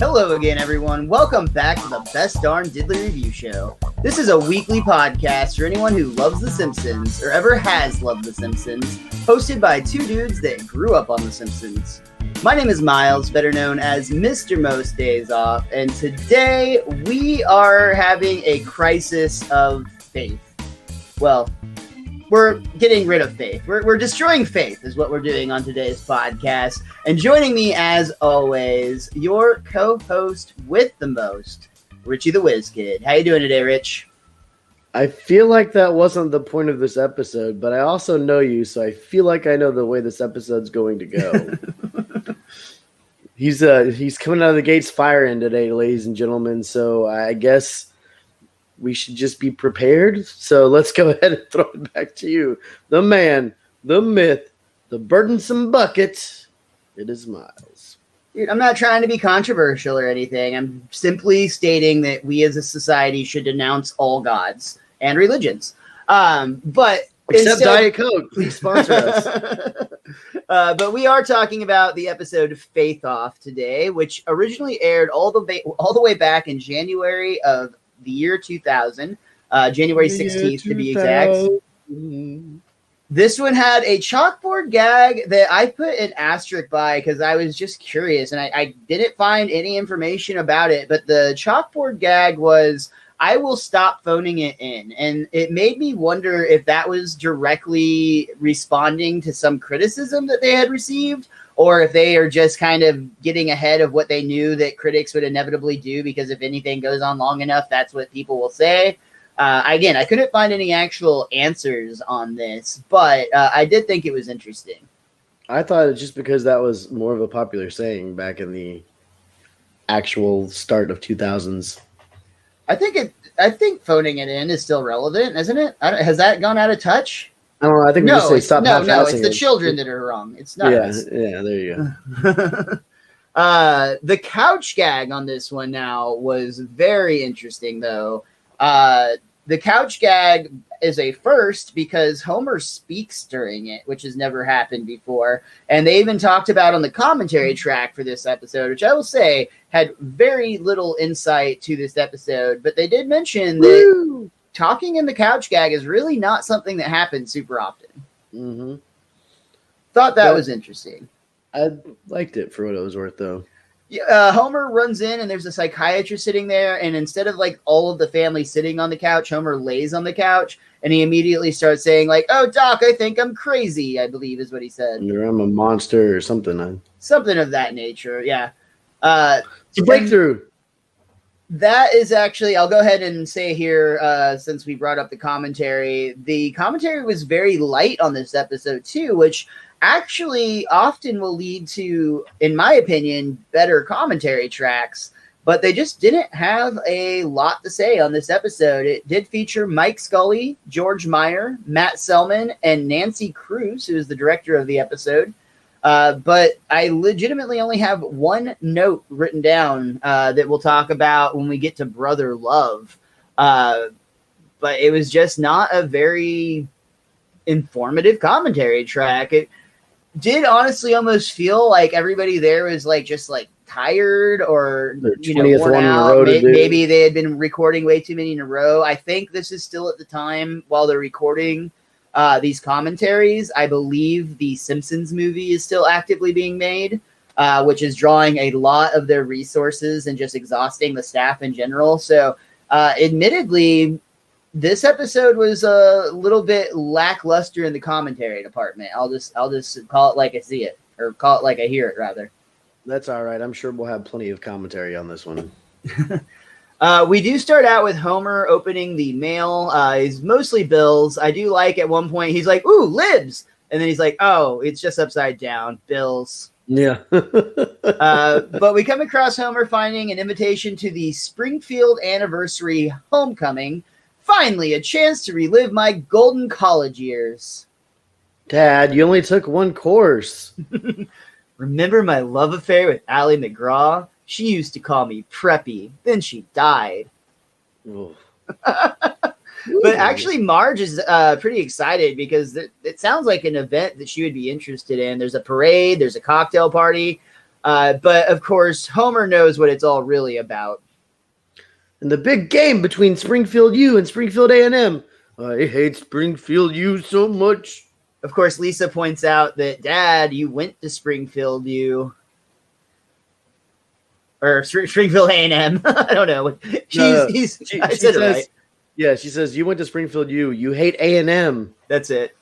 Hello again, everyone. Welcome back to the Best Darn Diddly Review Show. This is a weekly podcast for anyone who loves The Simpsons or ever has loved The Simpsons, hosted by two dudes that grew up on The Simpsons. My name is Miles, better known as Mr. Most Days Off, and today we are having a crisis of faith. Well, we're getting rid of faith. We're destroying faith is what we're doing on today's podcast. And joining me, as always, your co-host with the most, Richie the Whiz Kid. How you doing today, Rich? I feel like that wasn't the point of this episode, but I also know you, so I feel like I know the way this episode's going to go. He's coming out of the gates firing today, ladies and gentlemen, so I guess we should just be prepared. So let's go ahead and throw it back to you. The man, the myth, the burdensome bucket. It is Miles. Dude, I'm not trying to be controversial or anything. I'm simply stating that we as a society should denounce all gods and religions. But except Diet Coke, please sponsor us. But we are talking about the episode Faith Off today, which originally aired all the way back in January of the year 2000, January 16th to be exact. This one had a chalkboard gag that I put an asterisk by because I was just curious and I didn't find any information about it. But the chalkboard gag was, "I will stop phoning it in." And it made me wonder if that was directly responding to some criticism that they had received, or if they are just kind of getting ahead of what they knew that critics would inevitably do, because if anything goes on long enough, that's what people will say. Again, I couldn't find any actual answers on this, but I did think it was interesting. I thought it just because that was more of a popular saying back in the actual start of 2000s. I think phoning it in is still relevant, isn't it? Has that gone out of touch? I don't know. I think we just say stop half-assing. No, it's the children that are wrong. It's not us. Yeah, there you go. The couch gag on this one now was very interesting, though. The couch gag is a first because Homer speaks during it, which has never happened before. And they even talked about on the commentary track for this episode, which I will say had very little insight to this episode. But they did mention that talking in the couch gag is really not something that happens super often. Mm-hmm. Thought that was interesting. I liked it for what it was worth, though. Homer runs in and there's a psychiatrist sitting there, and instead of like all of the family sitting on the couch, Homer lays on the couch and he immediately starts saying like, "Oh, Doc, I think I'm crazy," I believe is what he said. Or I'm a monster or something. Something of that nature, yeah. It's a breakthrough. That is actually, I'll go ahead and say here, since we brought up the commentary was very light on this episode too, which actually often will lead to, in my opinion, better commentary tracks, but they just didn't have a lot to say on this episode. It did feature Mike Scully, George Meyer, Matt Selman, and Nancy Kruse, who is the director of the episode. But I legitimately only have one note written down that we'll talk about when we get to Brother Love. But it was just not a very informative commentary track. It did honestly almost feel like everybody there was like just like tired or worn out. Maybe they had been recording way too many in a row. I think this is still at the time while they're recording these commentaries. I believe the Simpsons movie is still actively being made, which is drawing a lot of their resources and just exhausting the staff in general. So admittedly, this episode was a little bit lackluster in the commentary department. I'll just call it like I see it, or call it like I hear it, rather. That's all right. I'm sure we'll have plenty of commentary on this one. We do start out with Homer opening the mail. He's mostly bills. I do like at one point he's like, "Ooh, libs," and then he's like, "Oh, it's just upside down, bills." Yeah. But we come across Homer finding an invitation to the Springfield Anniversary Homecoming. Finally, a chance to relive my golden college years. Dad, you only took one course. Remember my love affair with Ally McGraw? She used to call me Preppy. Then she died. But actually, Marge is pretty excited because it sounds like an event that she would be interested in. There's a parade. There's a cocktail party. But of course, Homer knows what it's all really about. And the big game between Springfield U and Springfield A&M. I hate Springfield U so much. Of course, Lisa points out that, Dad, you went to Springfield U. Or Springfield A&M. I don't know. She said it right. Yeah, she says, you went to Springfield U. You hate A&M. That's it.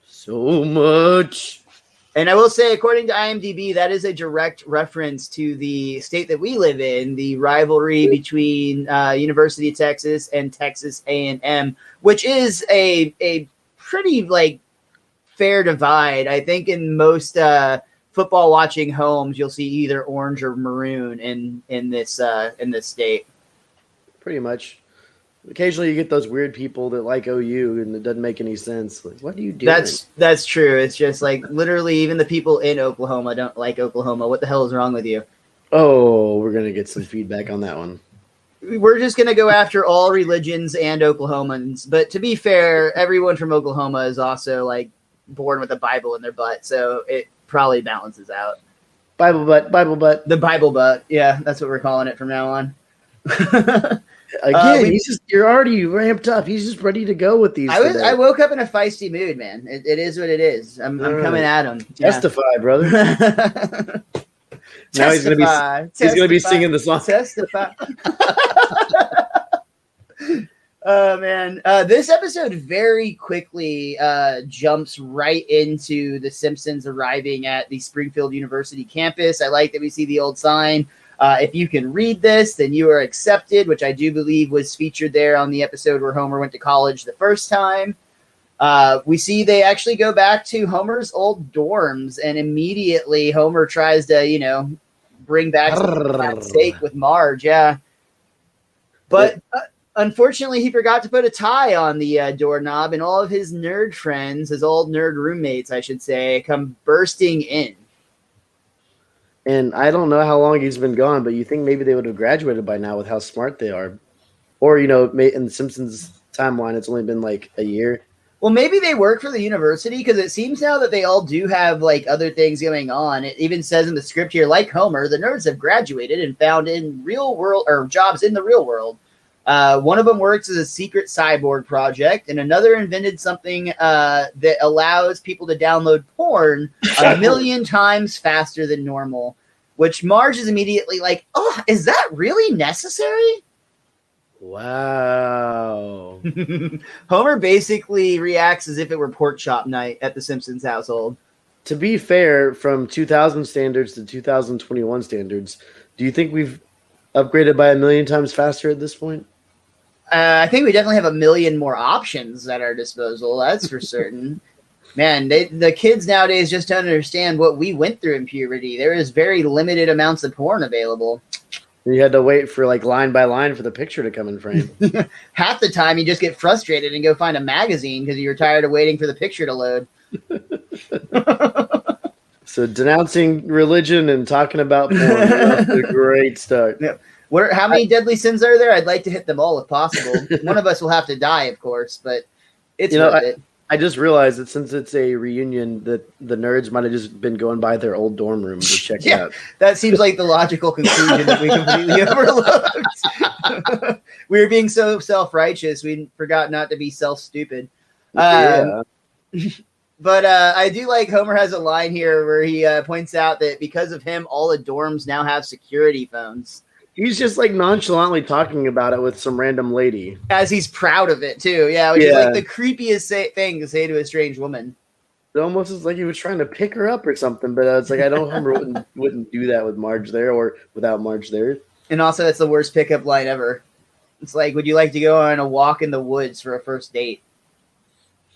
So much. And I will say, according to IMDb, that is a direct reference to the state that we live in, the rivalry between University of Texas and Texas A&M, which is a pretty fair divide. I think in most football watching homes, you'll see either orange or maroon in this state. Pretty much. Occasionally you get those weird people that like OU and it doesn't make any sense. Like, what are you doing? That's true. It's just literally even the people in Oklahoma don't like Oklahoma. What the hell is wrong with you? Oh, we're going to get some feedback on that one. We're just going to go after all religions and Oklahomans. But to be fair, everyone from Oklahoma is also born with a Bible in their butt. So it probably balances out. Bible butt. The Bible butt. Yeah, that's what we're calling it from now on. Again, you're already ramped up. He's just ready to go with these. I woke up in a feisty mood, man. It is what it is. I'm coming at him. Testify, brother. Now he's gonna be singing the song. Testify. Oh man, this episode very quickly jumps right into the Simpsons arriving at the Springfield University campus. I like that we see the old sign. If you can read this, then you are accepted, which I do believe was featured there on the episode where Homer went to college the first time. We see they actually go back to Homer's old dorms, and immediately Homer tries to, bring back that steak with Marge. Yeah. But unfortunately, he forgot to put a tie on the doorknob, and all of his nerd friends, his old nerd roommates, I should say, come bursting in. And I don't know how long he's been gone, but you think maybe they would have graduated by now with how smart they are. Or, in the Simpsons timeline, it's only been a year. Well, maybe they work for the university, because it seems now that they all do have other things going on. It even says in the script here, like Homer, the nerds have graduated and found in real world or jobs in the real world. One of them works as a secret cyborg project, and another invented something that allows people to download porn 1 million times faster than normal, which Marge is immediately like, oh, is that really necessary? Wow. Homer basically reacts as if it were pork chop night at the Simpsons household. To be fair, from 2000 standards to 2021 standards, do you think we've upgraded by 1 million times faster at this point? I think we definitely have 1 million more options at our disposal. That's for certain. Man, the kids nowadays just don't understand what we went through in puberty. There is very limited amounts of porn available. You had to wait for line by line for the picture to come in frame. Half the time you just get frustrated and go find a magazine because you're tired of waiting for the picture to load. So denouncing religion and talking about porn, that's a great start. Yeah. How many deadly sins are there? I'd like to hit them all if possible. One of us will have to die, of course, but it's worth it. I just realized that since it's a reunion, that the nerds might have just been going by their old dorm room to check it out. That seems like the logical conclusion that we completely overlooked. We were being so self-righteous, we forgot not to be self-stupid. Yeah. But I do like Homer has a line here where he points out that because of him, all the dorms now have security phones. He's just nonchalantly talking about it with some random lady. As he's proud of it too. Yeah, which is the creepiest thing to say to a strange woman. It almost is like he was trying to pick her up or something, but it's I know Homer wouldn't do that with Marge there or without Marge there. And also it's the worst pickup line ever. It's would you like to go on a walk in the woods for a first date?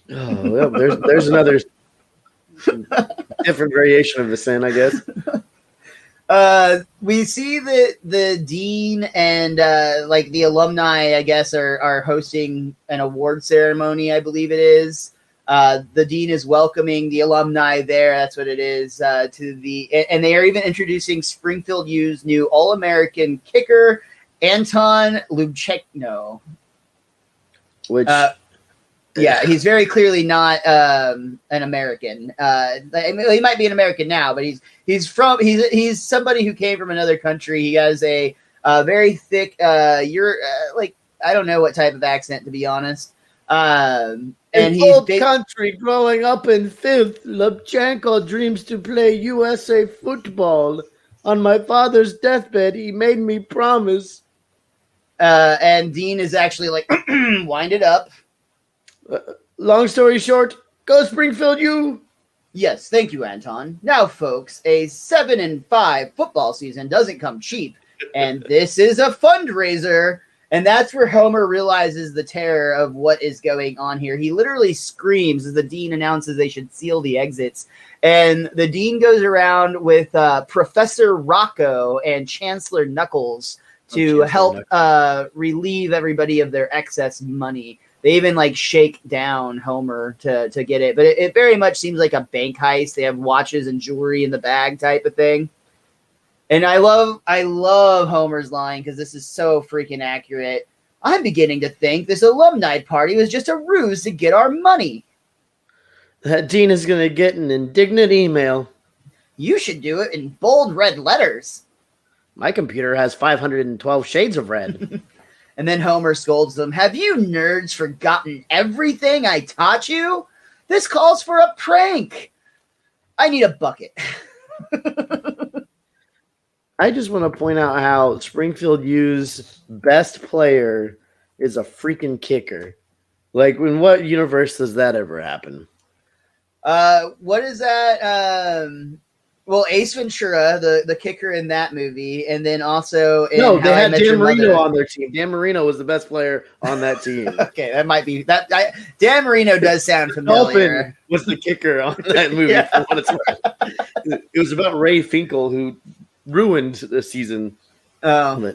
Oh, well, there's another different variation of the sin, I guess. We see that the dean and the alumni, I guess, are hosting an award ceremony, I believe it is. The dean is welcoming the alumni there. That's what it is. And they are even introducing Springfield U's new All-American kicker, Anton Lubchekno. Which Yeah, he's very clearly not an American. He might be an American now, but he's somebody who came from another country. He has a very thick I don't know what type of accent, to be honest. And old country, growing up in filth, Lubchenko dreams to play USA football. On my father's deathbed, he made me promise. And Dean is actually like, wind it up. Long story short, go Springfield, you. Yes, thank you, Anton. Now, folks, a 7-5 football season doesn't come cheap, and this is a fundraiser. And that's where Homer realizes the terror of what is going on here. He literally screams as the dean announces they should seal the exits. And the dean goes around with Professor Rocco and Chancellor Knuckles to help relieve everybody of their excess money. They even like shake down Homer to get it. But it very much seems like a bank heist. They have watches and jewelry in the bag type of thing. And I love Homer's line because this is so freaking accurate. I'm beginning to think this alumni party was just a ruse to get our money. That dean is going to get an indignant email. You should do it in bold red letters. My computer has 512 shades of red. And then Homer scolds them. Have you nerds forgotten everything I taught you? This calls for a prank. I need a bucket. I just want to point out how Springfield U's best player is a freaking kicker. Like, in what universe does that ever happen? What is that? Well, Ace Ventura, the kicker in that movie, and then also in they had Dan Marino on their team. Dan Marino was the best player on that team. Okay, that might be that. Dan Marino does sound familiar. Dolphin was the kicker on that movie. Yeah. For what it's worth. It was about Ray Finkel, who ruined the season. Oh,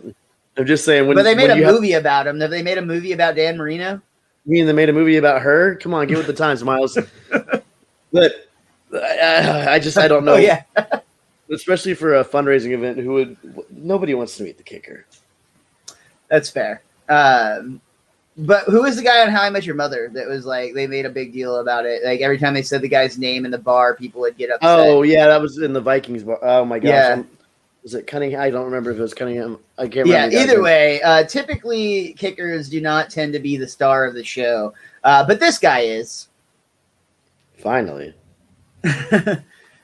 I'm just saying. But they made a movie about him. Have they made a movie about Dan Marino? You mean they made a movie about her? Come on, get with the times, Miles. But I don't know. Oh, yeah. Especially for a fundraising event, nobody wants to meet the kicker. That's fair. But who was the guy on How I Met Your Mother that was like, they made a big deal about it? Like every time they said the guy's name in the bar, people would get upset. Oh, yeah, that was in the Vikings bar. Oh, my gosh. Yeah. Was it Cunningham? I don't remember if it was Cunningham. I can't remember. Yeah, either way, typically kickers do not tend to be the star of the show. But this guy is. Finally.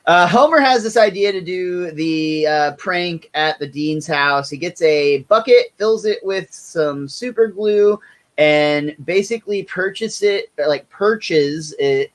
Homer has this idea to do the prank at the dean's house. He gets a bucket, fills it with some super glue, and basically purchase it. It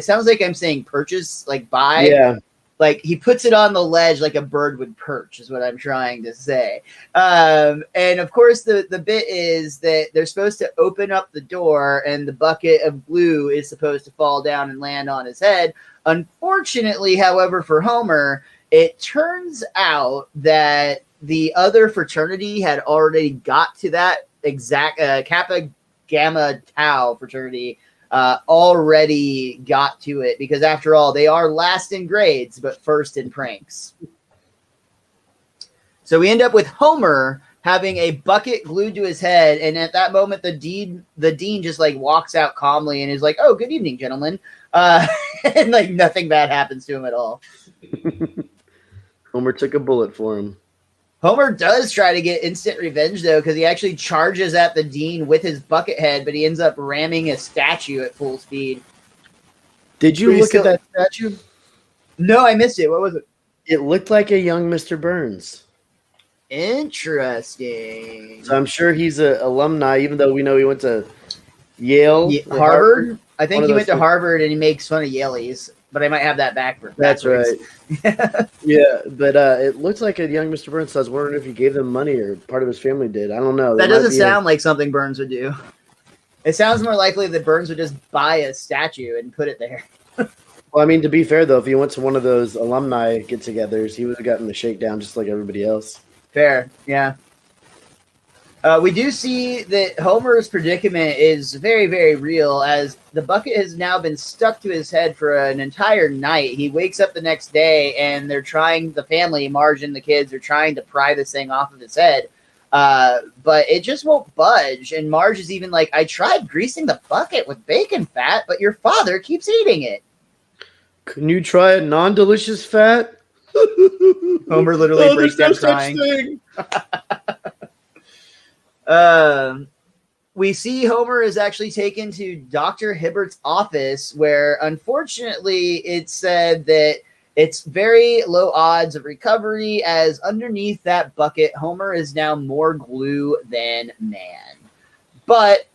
sounds like I'm saying purchase, like buy. Yeah. Like he puts it on the ledge like a bird would perch is what I'm trying to say. And of course the bit is that they're supposed to open up the door and the bucket of glue is supposed to fall down and land on his head. Unfortunately, however, for Homer, it turns out that the other fraternity had already got to that exact Kappa Gamma Tau fraternity already got to it because after all, they are last in grades, but first in pranks. So we end up with Homer having a bucket glued to his head. And at that moment, the dean just like walks out calmly and is like, "Oh, good evening, gentlemen." And like nothing bad happens to him at all. Homer took a bullet for him. Homer does try to get instant revenge, though, because he actually charges at the dean with his bucket head, but he ends up ramming a statue at full speed. Did you look at that statue? No, I missed it. What was it? It looked like a young Mr. Burns. Interesting. So I'm sure he's an alumni, even though we know he went to Yale. Harvard? I think he went to Harvard and he makes fun of Yaleys. But I might have that backwards. That's right. Yeah, but it looks like a young Mr. Burns. So I was wondering if he gave them money or part of his family did. I don't know. That doesn't sound like something Burns would do. It sounds more likely that Burns would just buy a statue and put it there. Well, I mean, to be fair, though, if he went to one of those alumni get-togethers, he would have gotten the shakedown just like everybody else. Fair, yeah. We do see that Homer's predicament is very, very real as the bucket has now been stuck to his head for an entire night. He wakes up the next day and the family, Marge and the kids, are trying to pry this thing off of his head. But it just won't budge. And Marge is even like, I tried greasing the bucket with bacon fat, but your father keeps eating it. Can you try a non-delicious fat? Homer literally breaks down crying. We see Homer is actually taken to Dr. Hibbert's office, where unfortunately it's said that it's very low odds of recovery, as underneath that bucket, Homer is now more glue than man. But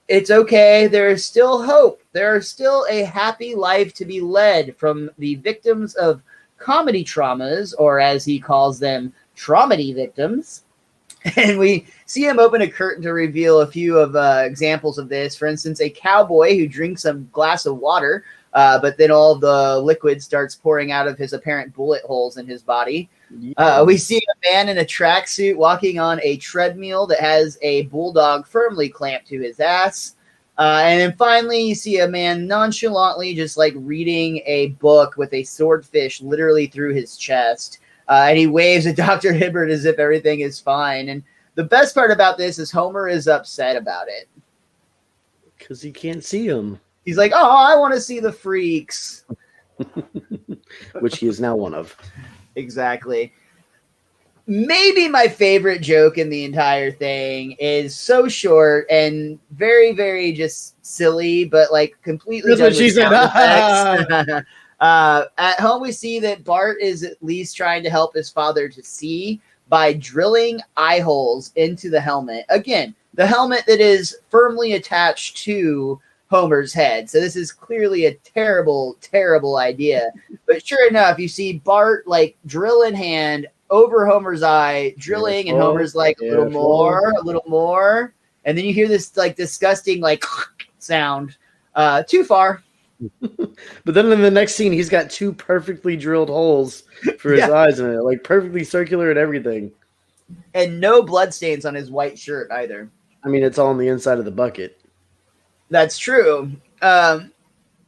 it's okay. There is still hope. There is still a happy life to be led from the victims of comedy traumas, or as he calls them, traumedy victims. And we see him open a curtain to reveal a few of examples of this. For instance, a cowboy who drinks a glass of water, but then all the liquid starts pouring out of his apparent bullet holes in his body. We see a man in a tracksuit walking on a treadmill that has a bulldog firmly clamped to his ass. And then finally, you see a man nonchalantly just like reading a book with a swordfish literally through his chest. And he waves at Dr. Hibbert as if everything is fine. And the best part about this is Homer is upset about it. Because he can't see them. He's like, oh, I want to see the freaks. Which he is now one of. Exactly. Maybe my favorite joke in the entire thing is so short and very, very just silly, but like completely. That's what she said. At home, we see that Bart is at least trying to help his father to see by drilling eye holes into the helmet. Again, the helmet that is firmly attached to Homer's head. So this is clearly a terrible, terrible idea. But sure enough, you see Bart like drill in hand over Homer's eye, drilling, and Homer's like a little more. And then you hear this like disgusting like sound. Too far. But then in the next scene, he's got two perfectly drilled holes for his eyes in it, like perfectly circular and everything. And no bloodstains on his white shirt either. I mean, it's all on the inside of the bucket. That's true.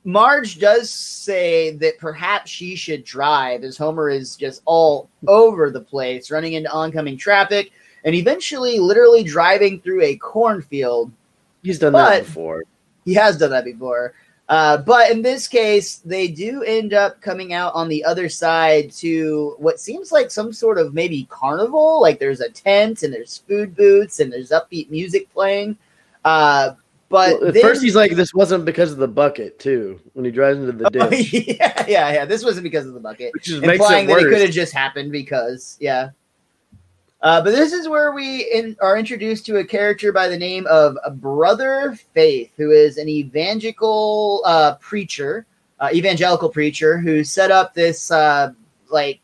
Marge does say that perhaps she should drive, as Homer is just all over the place, running into oncoming traffic, and eventually literally driving through a cornfield. He's done that before. He has done that before. But in this case, they do end up coming out on the other side to what seems like some sort of maybe carnival. Like there's a tent and there's food booths and there's upbeat music playing. But at first he's like, this wasn't because of the bucket, too, when he drives into the ditch. Yeah. This wasn't because of the bucket. Which just implying makes it worse. That it could have just happened because, but this is where we are introduced to a character by the name of Brother Faith, who is an evangelical preacher who set up this like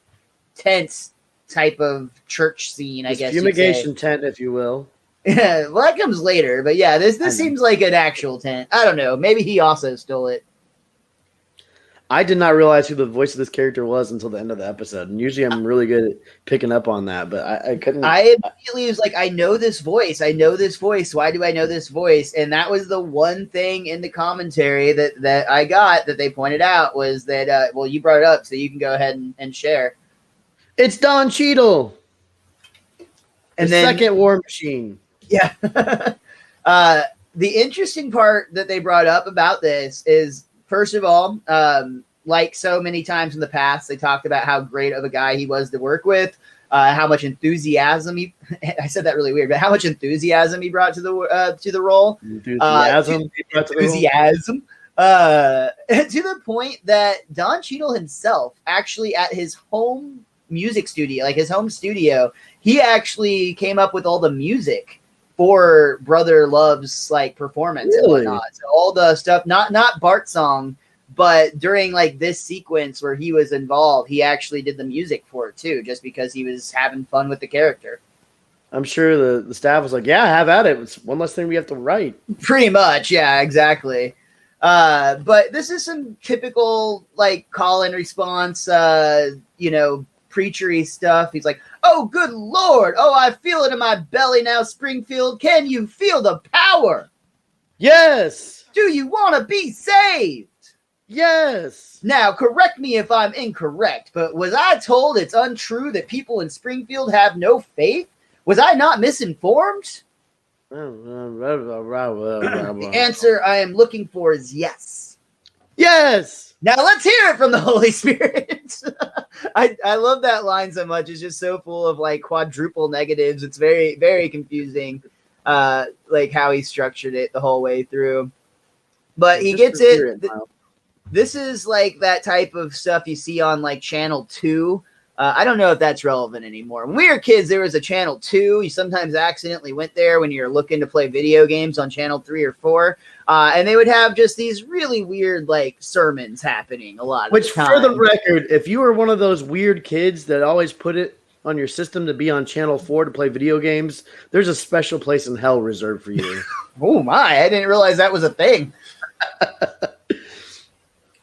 tent type of church scene, I guess. Fumigation tent, if you will. Yeah, well, that comes later, but yeah, this seems like an actual tent. I don't know. Maybe he also stole it. I did not realize who the voice of this character was until the end of the episode, and usually I'm really good at picking up on that, but I couldn't. I immediately was like, I know this voice. Why do I know this voice? And that was the one thing in the commentary that I got that they pointed out was that, well, you brought it up, so you can go ahead and share. It's Don Cheadle. And the second War Machine. Yeah. The interesting part that they brought up about this is, first of all, like so many times in the past, they talked about how great of a guy he was to work with, how much enthusiasm I said that really weird, but how much enthusiasm he brought to the role. Enthusiasm. To the point that Don Cheadle himself, actually at his home music studio, like his home studio, he actually came up with all the music for Brother Love's like performance and whatnot. So all the stuff, not Bart's song, but during like this sequence where he was involved, he actually did the music for it too, just because he was having fun with the character. I'm sure the staff was like, yeah, have at it. It's one less thing we have to write. Pretty much. Yeah, exactly. But this is some typical like call and response, preachery stuff. He's like, oh, good Lord. Oh, I feel it in my belly now, Springfield. Can you feel the power? Yes. Do you want to be saved? Yes. Now, correct me if I'm incorrect, but was I told it's untrue that people in Springfield have no faith? Was I not misinformed? The answer I am looking for is yes. Yes. Now let's hear it from the Holy Spirit. I love that line so much. It's just so full of like quadruple negatives. It's very, very confusing, like how he structured it the whole way through. But he gets it. This is like that type of stuff you see on like Channel 2. I don't know if that's relevant anymore. When we were kids, there was a Channel 2. You sometimes accidentally went there when you're looking to play video games on Channel 3 or 4. And they would have just these really weird like sermons happening a lot of the time. For the record, if you were one of those weird kids that always put it on your system to be on Channel 4 to play video games, there's a special place in hell reserved for you. Oh my, I didn't realize that was a thing.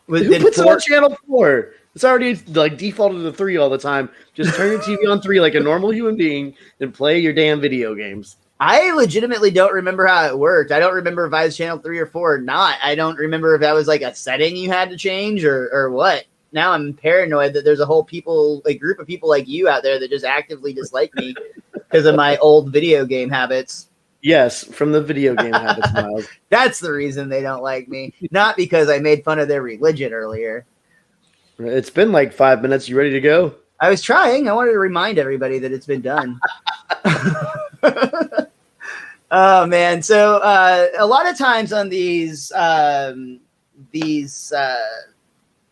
Who puts it on Channel 4? It's already like defaulted to 3 all the time. Just turn your TV on 3 like a normal human being and play your damn video games. I legitimately don't remember how it worked. I don't remember if I was Channel 3 or 4 or not. I don't remember if that was like a setting you had to change or what. Now I'm paranoid that there's a whole group of people like you out there that just actively dislike me because of my old video game habits. Yes, from the video game habits, Miles. That's the reason they don't like me. Not because I made fun of their religion earlier. It's been like 5 minutes. You ready to go? I was trying. I wanted to remind everybody that it's been done. Oh, man. So a lot of times on these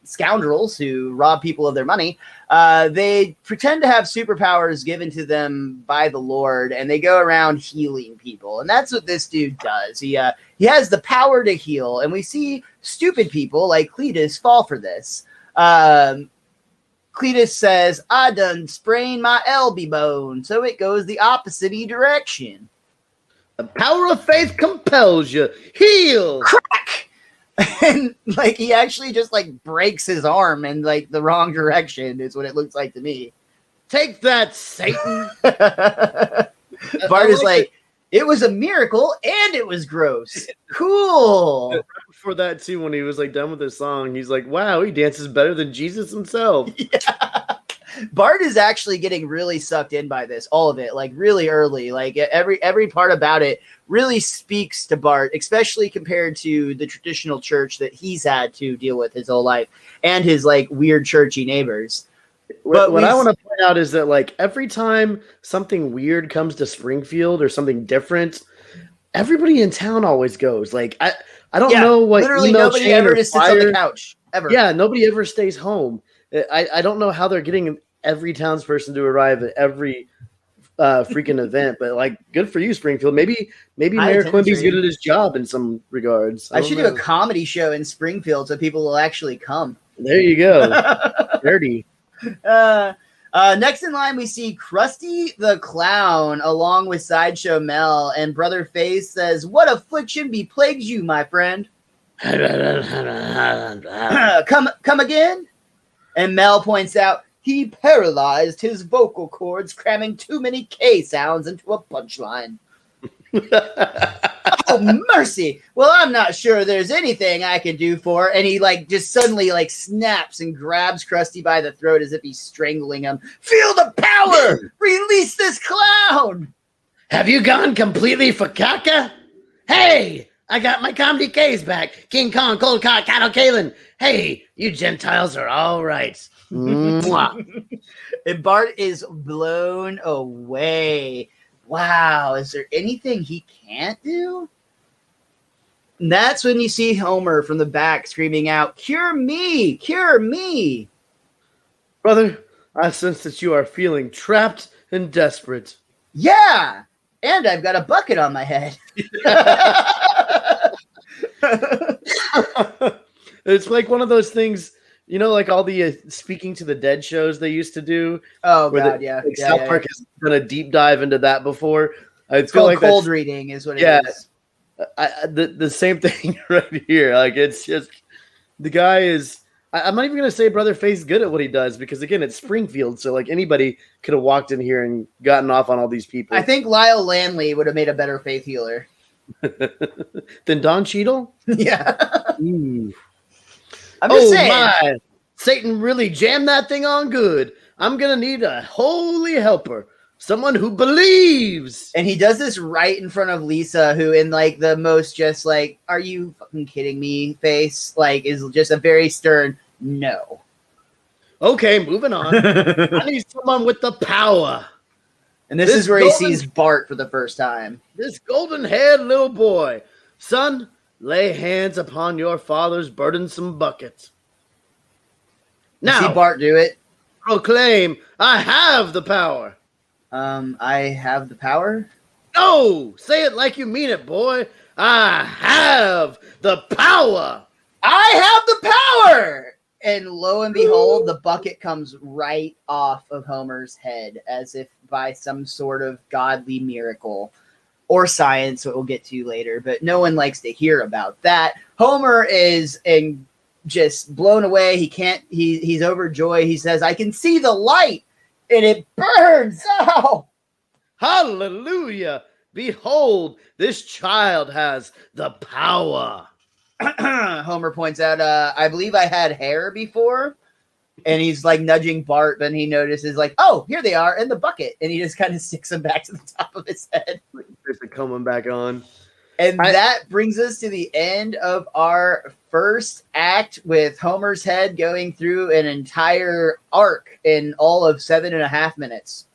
scoundrels who rob people of their money, they pretend to have superpowers given to them by the Lord, and they go around healing people. And that's what this dude does. He has the power to heal, and we see stupid people like Cletus fall for this. Cletus says, I done sprained my elbow bone, so it goes the opposite direction. The power of faith compels you. Heal! Crack! And like he actually just like breaks his arm in like the wrong direction is what it looks like to me. Take that, Satan! Bart is like, it was a miracle and it was gross. Cool. Right before that too, when he was like done with his song, he's like, wow, he dances better than Jesus himself. Yeah. Bart is actually getting really sucked in by this, all of it, like really early. Like every part about it really speaks to Bart, especially compared to the traditional church that he's had to deal with his whole life and his like weird churchy neighbors. But what I want to point out is that like every time something weird comes to Springfield or something different, everybody in town always goes. Like I don't know what literally nobody ever just sits on the couch ever. Yeah, nobody ever stays home. I don't know how they're getting every townsperson to arrive at every freaking event, but like good for you, Springfield. Maybe Mayor Quimby's good at his job in some regards. I should do a comedy show in Springfield so people will actually come. There you go. Dirty. Next in line, we see Krusty the Clown along with Sideshow Mel, and Brother Face says, "What affliction beplagues you, my friend?" Come again? And Mel points out, he paralyzed his vocal cords, cramming too many K sounds into a punchline. Oh, mercy. Well, I'm not sure there's anything I can do for. And he like just suddenly like snaps and grabs Krusty by the throat as if he's strangling him. Feel the power! Release this clown! Have you gone completely for caca? Hey, I got my comedy K's back. King Kong, Cold Cock, Cattle Kalen. Hey, you Gentiles are all right. And Bart is blown away. Wow, is there anything he can't do? And that's when you see Homer from the back screaming out, "Cure me! Cure me!" Brother, I sense that you are feeling trapped and desperate. Yeah! And I've got a bucket on my head. It's like one of those things, you know, like all the Speaking to the Dead shows they used to do. Oh, God, yeah. Like South Park has done a deep dive into that before. It's called like cold reading is what it is. The same thing right here. Like, it's just, the guy is, I'm not even going to say Brother Face good at what he does, because, again, it's Springfield, so, like, anybody could have walked in here and gotten off on all these people. I think Lyle Landley would have made a better faith healer. Than Don Cheadle? Yeah. Ooh. I'm just saying. Satan really jammed that thing on good. I'm going to need a holy helper. Someone who believes. And he does this right in front of Lisa, who in like the most just like, are you fucking kidding me face? Like is just a very stern no. Okay, moving on. I need someone with the power. And this is where he sees Bart for the first time. This golden-haired little boy. Son, lay hands upon your father's burdensome bucket. Now, see Bart do it. Proclaim, I have the power. I have the power? No! Say it like you mean it, boy. I have the power. I have the power! And lo and behold, the bucket comes right off of Homer's head as if by some sort of godly miracle or science, that we'll get to later. But no one likes to hear about that. Homer is just blown away. He's overjoyed. He says, I can see the light and it burns. Oh, hallelujah. Behold, this child has the power. Homer points out, I believe I had hair before. And he's like nudging Bart, but he notices like, oh, here they are in the bucket. And he just kind of sticks them back to the top of his head. There's the coming back on. And that brings us to the end of our first act with Homer's head going through an entire arc in all of 7.5 minutes.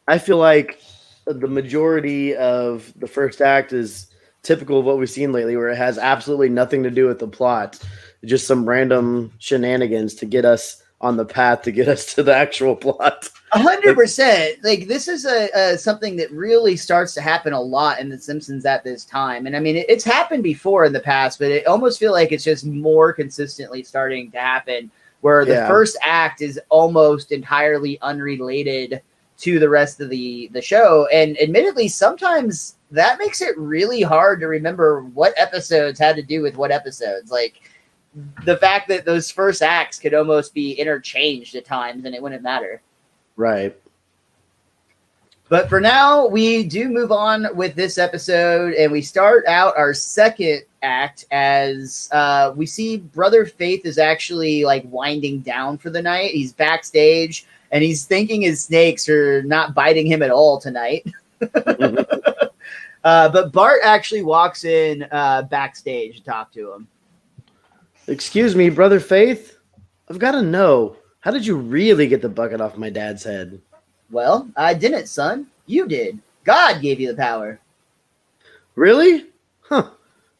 I feel like the majority of the first act is typical of what we've seen lately, where it has absolutely nothing to do with the plot. Just some random shenanigans to get us on the path to get us to the actual plot. 100%. Like this is something that really starts to happen a lot in The Simpsons at this time. And I mean, it's happened before in the past, but it almost feels like it's just more consistently starting to happen, where the first act is almost entirely unrelated to the rest of the show. And admittedly, sometimes that makes it really hard to remember what episodes had to do with what episodes. Like the fact that those first acts could almost be interchanged at times and it wouldn't matter. Right. But for now, we do move on with this episode, and we start out our second act as we see Brother Faith is actually like winding down for the night. He's backstage, and he's thanking his snakes for not biting him at all tonight. But Bart actually walks in backstage to talk to him. Excuse me, Brother Faith. I've got to know, how did you really get the bucket off my dad's head? Well, I didn't, son. You did. God gave you the power. Really? Huh.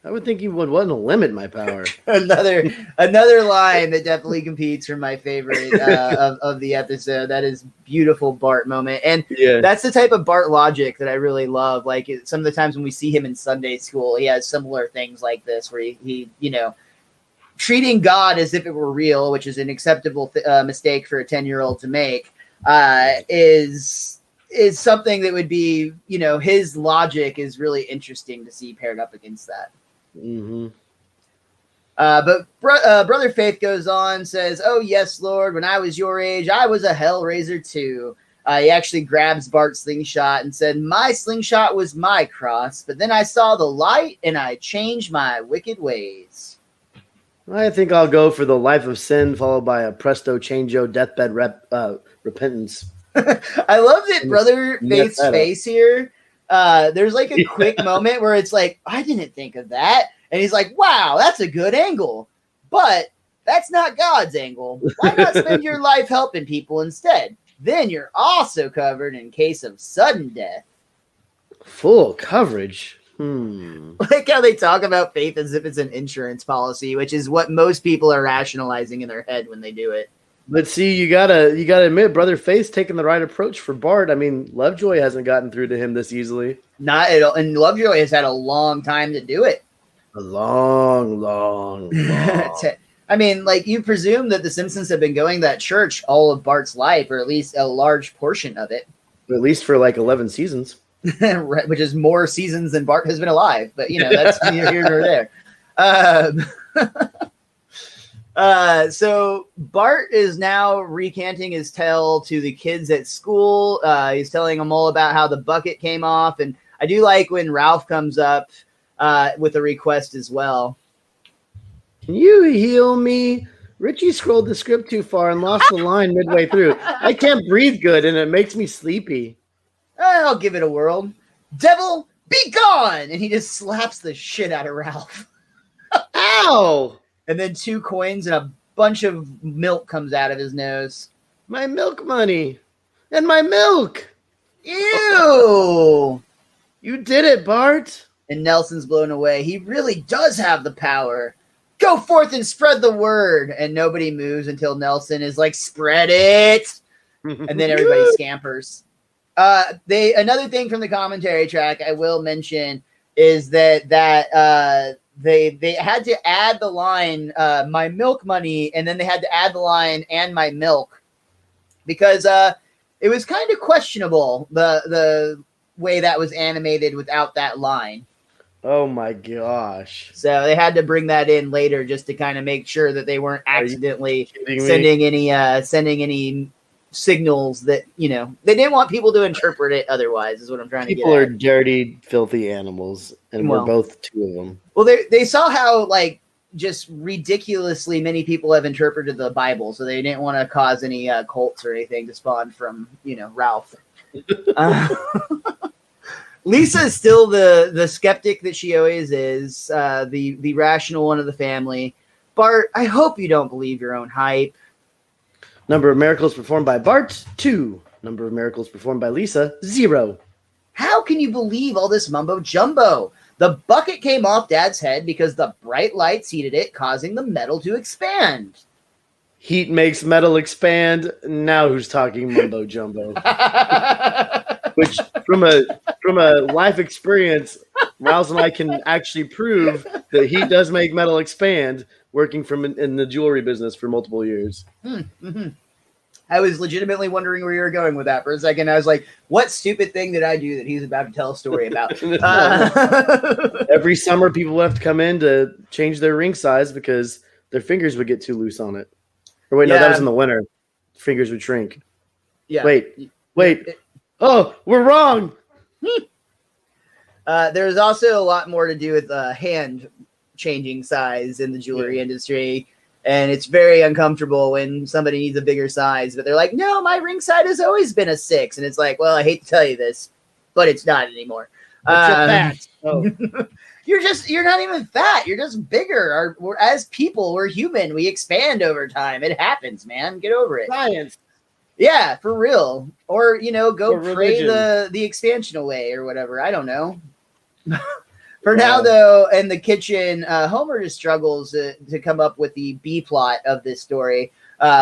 I would think you would want to limit my power. another line that definitely competes for my favorite of the episode. That is beautiful Bart moment. And that's the type of Bart logic that I really love. Like some of the times when we see him in Sunday school, he has similar things like this where he treating God as if it were real, which is an acceptable mistake for a 10-year-old to make, is something that would be, his logic is really interesting to see paired up against that. Mm-hmm. But Brother Faith goes on, says, oh, yes, Lord, when I was your age, I was a hellraiser too. He actually grabs Bart's slingshot and said, my slingshot was my cross, but then I saw the light and I changed my wicked ways. I think I'll go for the life of sin, followed by a presto changeo deathbed repentance. I love that Brother Faith's face here. There's like a quick moment where it's like, I didn't think of that. And he's like, wow, that's a good angle. But that's not God's angle. Why not spend your life helping people instead? Then you're also covered in case of sudden death. Full coverage. Like how they talk about faith as if it's an insurance policy, which is what most people are rationalizing in their head when they do it. But see, you gotta admit, Brother Faith's taking the right approach for Bart. I mean, Lovejoy hasn't gotten through to him this easily. Not at all, and Lovejoy has had a long time to do it. A long. I mean, like you presume that the Simpsons have been going to that church all of Bart's life, or at least a large portion of it. At least for like 11 seasons. Which is more seasons than Bart has been alive, but that's neither here nor there. So Bart is now recanting his tale to the kids at school. He's telling them all about how the bucket came off, and I do like when Ralph comes up with a request as well. Can you heal me? Richie scrolled the script too far and lost the line midway through. I can't breathe good, and it makes me sleepy. I'll give it a whirl. Devil, be gone! And he just slaps the shit out of Ralph. Ow! And then 2 coins and a bunch of milk comes out of his nose. My milk money. And my milk! Ew! You did it, Bart! And Nelson's blown away. He really does have the power. Go forth and spread the word. And nobody moves until Nelson is like, spread it. And then everybody scampers. Another thing from the commentary track I will mention is that they had to add the line, my milk money, and then they had to add the line, and my milk, because it was kind of questionable, the way that was animated without that line. Oh my gosh. So they had to bring that in later just to kind of make sure that they weren't accidentally sending any signals that, they didn't want people to interpret it otherwise, is what I'm trying to get at. People are dirty, filthy animals, and we're both 2 of them. Well, they saw how, just ridiculously many people have interpreted the Bible, so they didn't want to cause any cults or anything to spawn from, Ralph. Lisa is still the skeptic that she always is, the rational one of the family. Bart, I hope you don't believe your own hype. Number of miracles performed by Bart, 2. Number of miracles performed by Lisa, 0. How can you believe all this mumbo jumbo? The bucket came off Dad's head because the bright lights heated it, causing the metal to expand. Heat makes metal expand. Now who's talking mumbo jumbo? Which, from a life experience, Rouse and I can actually prove that heat does make metal expand, working in the jewelry business for multiple years. Mm-hmm. I was legitimately wondering where you were going with that for a second. I was like, what stupid thing did I do that he's about to tell a story about? Every summer, people would have to come in to change their ring size because their fingers would get too loose on it. Or wait, no, that was in the winter. Fingers would shrink. Yeah. Wait. Oh, we're wrong. There's also a lot more to do with hand changing size in the jewelry industry. And it's very uncomfortable when somebody needs a bigger size, but they're like, no, my ring size has always been a 6. And it's like, well, I hate to tell you this, but it's not anymore. Fat. Oh. You're not even fat. You're just bigger. As people, we're human. We expand over time. It happens, man. Get over it. Science. Yeah, for real. Or, go pray the expansion away or whatever. I don't know. For now, though, in the kitchen, Homer just struggles to come up with the B plot of this story,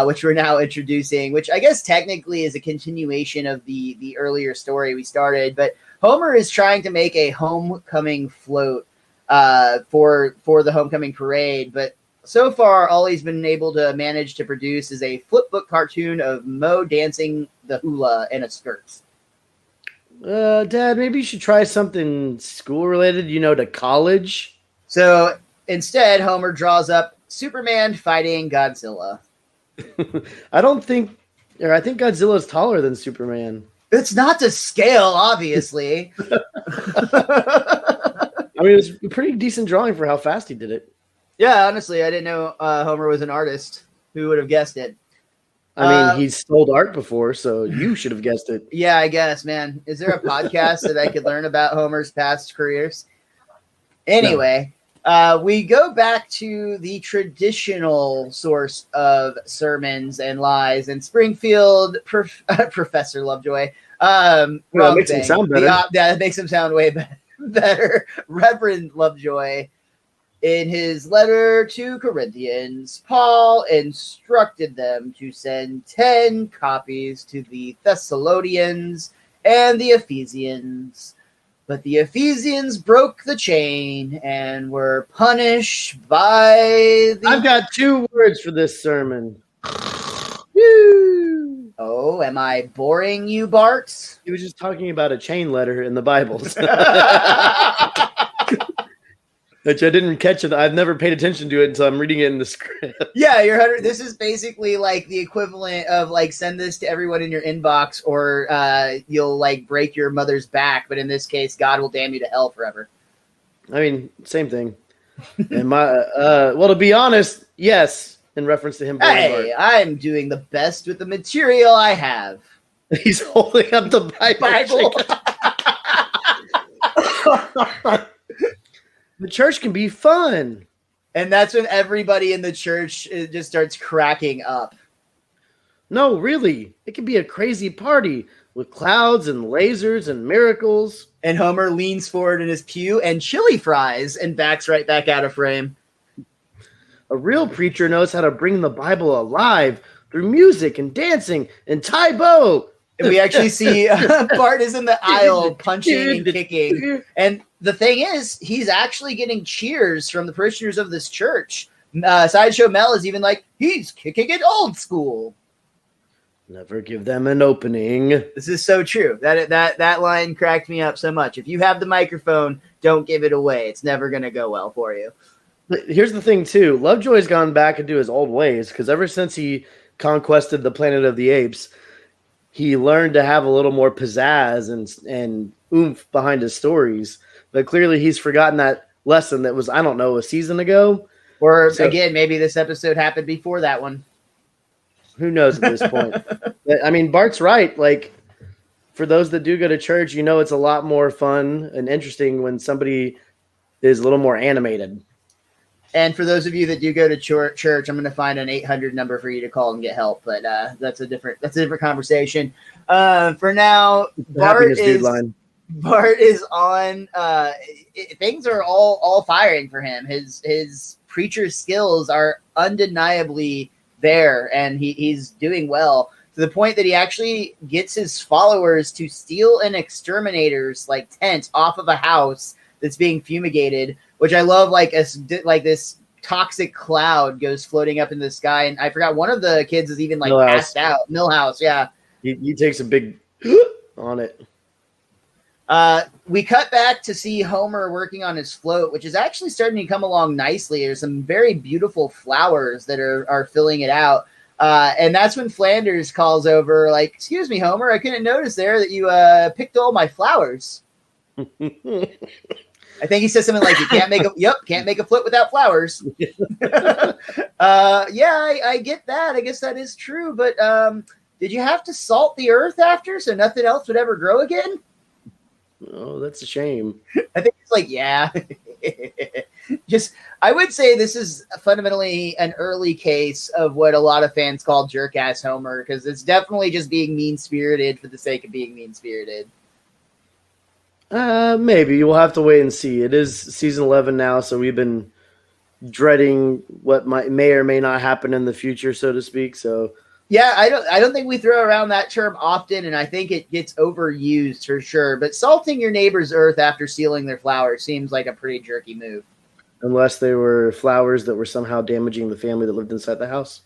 which we're now introducing, which I guess technically is a continuation of the earlier story we started. But Homer is trying to make a homecoming float for the homecoming parade. But so far, all he's been able to manage to produce is a flipbook cartoon of Moe dancing the hula in a skirt. Dad, maybe you should try something school-related, to college. So instead, Homer draws up Superman fighting Godzilla. I think Godzilla's taller than Superman. It's not to scale, obviously. It's a pretty decent drawing for how fast he did it. Yeah, honestly, I didn't know Homer was an artist. Who would have guessed it? He's sold art before, so you should have guessed it. Yeah, I guess, man. Is there a podcast that I could learn about Homer's past careers? Anyway, we go back to the traditional source of sermons and lies, and Springfield Professor Lovejoy. That makes him sound better. That makes him sound way better. Reverend Lovejoy. In his letter to Corinthians, Paul instructed them to send 10 copies to the Thessalonians and the Ephesians. But the Ephesians broke the chain and were punished by the... I've got 2 words for this sermon. Woo! Oh, am I boring you, Bart? He was just talking about a chain letter in the Bibles. Which I didn't catch it. I've never paid attention to it until I'm reading it in the script. Yeah, this is basically like the equivalent of send this to everyone in your inbox, or you'll break your mother's back. But in this case, God will damn you to hell forever. Same thing. And to be honest, yes, in reference to him. Hey, I'm doing the best with the material I have. He's holding up the Bible. The church can be fun. And that's when everybody in the church just starts cracking up. No, really. It can be a crazy party with clouds and lasers and miracles. And Homer leans forward in his pew and chili fries and backs right back out of frame. A real preacher knows how to bring the Bible alive through music and dancing and Taibo. And we actually see Bart is in the aisle punching and kicking. And the thing is, he's actually getting cheers from the parishioners of this church. Sideshow Mel is even like, he's kicking it old school. Never give them an opening. This is so true. That line cracked me up so much. If you have the microphone, don't give it away. It's never going to go well for you. Here's the thing, too. Lovejoy's gone back into his old ways because ever since he conquested the planet of the apes, he learned to have a little more pizzazz and oomph behind his stories. But clearly he's forgotten that lesson that was, I don't know, a season ago. Or, again, maybe this episode happened before that one. Who knows at this point? But, I mean, Bart's right. Like, for those that do go to church, you know it's a lot more fun and interesting when somebody is a little more animated. And for those of you that do go to church, I'm going to find an 800 number for you to call and get help. But that's a different conversation. For now, Bart is on. Things are all firing for him. His preacher skills are undeniably there, and he's doing well to the point that he actually gets his followers to steal an exterminator's tent off of a house that's being fumigated, which I love. Like this toxic cloud goes floating up in the sky, and I forgot one of the kids is even passed out. Millhouse, yeah. He takes a big on it. We cut back to see Homer working on his float, which is actually starting to come along nicely. There's some very beautiful flowers that are filling it out. And that's when Flanders calls over, like, "Excuse me, Homer, I couldn't notice there that you picked all my flowers." I think he says something like, can't make a float without flowers." Yeah, I get that. I guess that is true. But did you have to salt the earth after so nothing else would ever grow again? Oh, that's a shame. I think it's like, yeah. I would say this is fundamentally an early case of what a lot of fans call jerk-ass Homer, because it's definitely just being mean-spirited for the sake of being mean-spirited. Maybe. We'll have to wait and see. It is season 11 now, so we've been dreading what may or may not happen in the future, so to speak. So yeah, I don't think we throw around that term often, and I think it gets overused for sure. But salting your neighbor's earth after stealing their flowers seems like a pretty jerky move. Unless they were flowers that were somehow damaging the family that lived inside the house.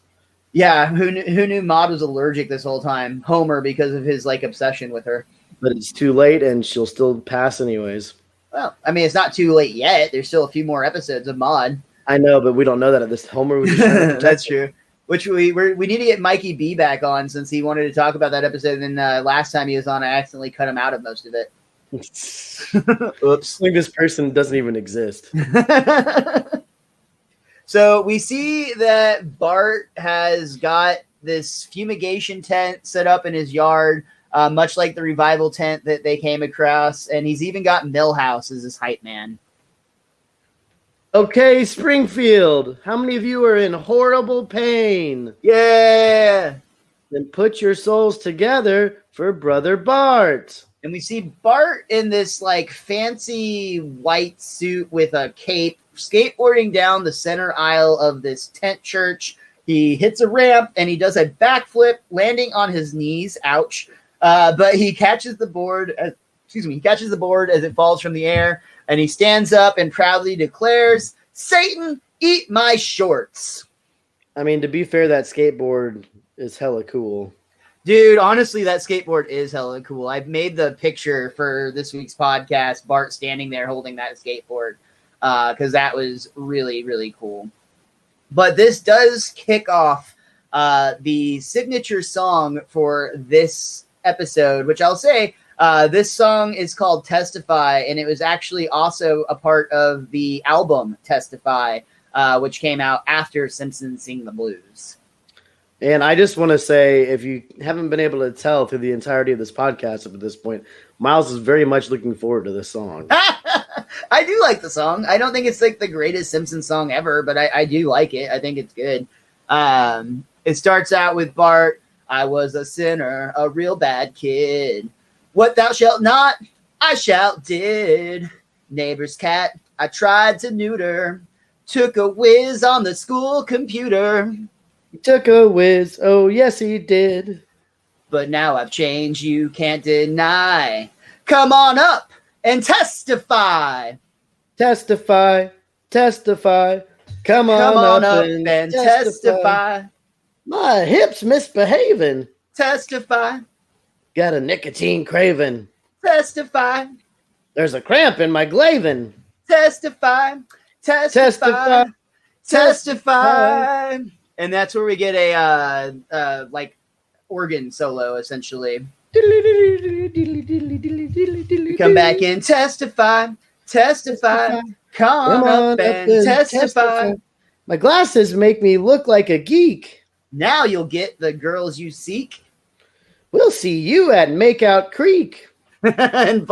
Yeah, who knew Maude was allergic this whole time? Homer, because of his obsession with her. But it's too late, and she'll still pass anyways. Well, I mean, it's not too late yet. There's still a few more episodes of Maude. I know, but we don't know that at this. Homer was just That's true. Which we need to get Mikey B back on, since he wanted to talk about that episode. And then last time he was on, I accidentally cut him out of most of it. Oops. I think this person doesn't even exist. So we see that Bart has got this fumigation tent set up in his yard, much like the revival tent that they came across. And he's even got Millhouse as his hype man. Okay, Springfield, how many of you are in horrible pain? Yeah! Then put your souls together for Brother Bart. And we see Bart in this fancy white suit with a cape, skateboarding down the center aisle of this tent church. He hits a ramp and he does a backflip, landing on his knees. Ouch. But he catches the board. He catches the board as it falls from the air. And he stands up and proudly declares, "Satan, eat my shorts." I mean, to be fair, that skateboard is hella cool. Dude, honestly, that skateboard is hella cool. I've made the picture for this week's podcast, Bart standing there holding that skateboard, because that was really, really cool. But this does kick off the signature song for this episode, which I'll say, this song is called Testify, and it was actually also a part of the album Testify, which came out after Simpsons Sing the Blues. And I just want to say, if you haven't been able to tell through the entirety of this podcast up at this point, Miles is very much looking forward to this song. I do like the song. I don't think it's like the greatest Simpsons song ever, but I do like it. I think it's good. It starts out with Bart, I was a sinner, a real bad kid. What thou shalt not, I shall did. Neighbor's cat, I tried to neuter. Took a whiz on the school computer. He took a whiz, oh yes he did. But now I've changed, you can't deny. Come on up and testify. Testify, testify. Come on up and testify. My hips misbehaving. Testify. Got a nicotine craving. Testify. There's a cramp in my glavin. Testify. Testify. Testify. And that's where we get a like organ solo, essentially. Come back and testify. Testify. Come up and testify. My glasses make me look like a geek. Now you'll get the girls you seek. We'll see you at Makeout Creek. And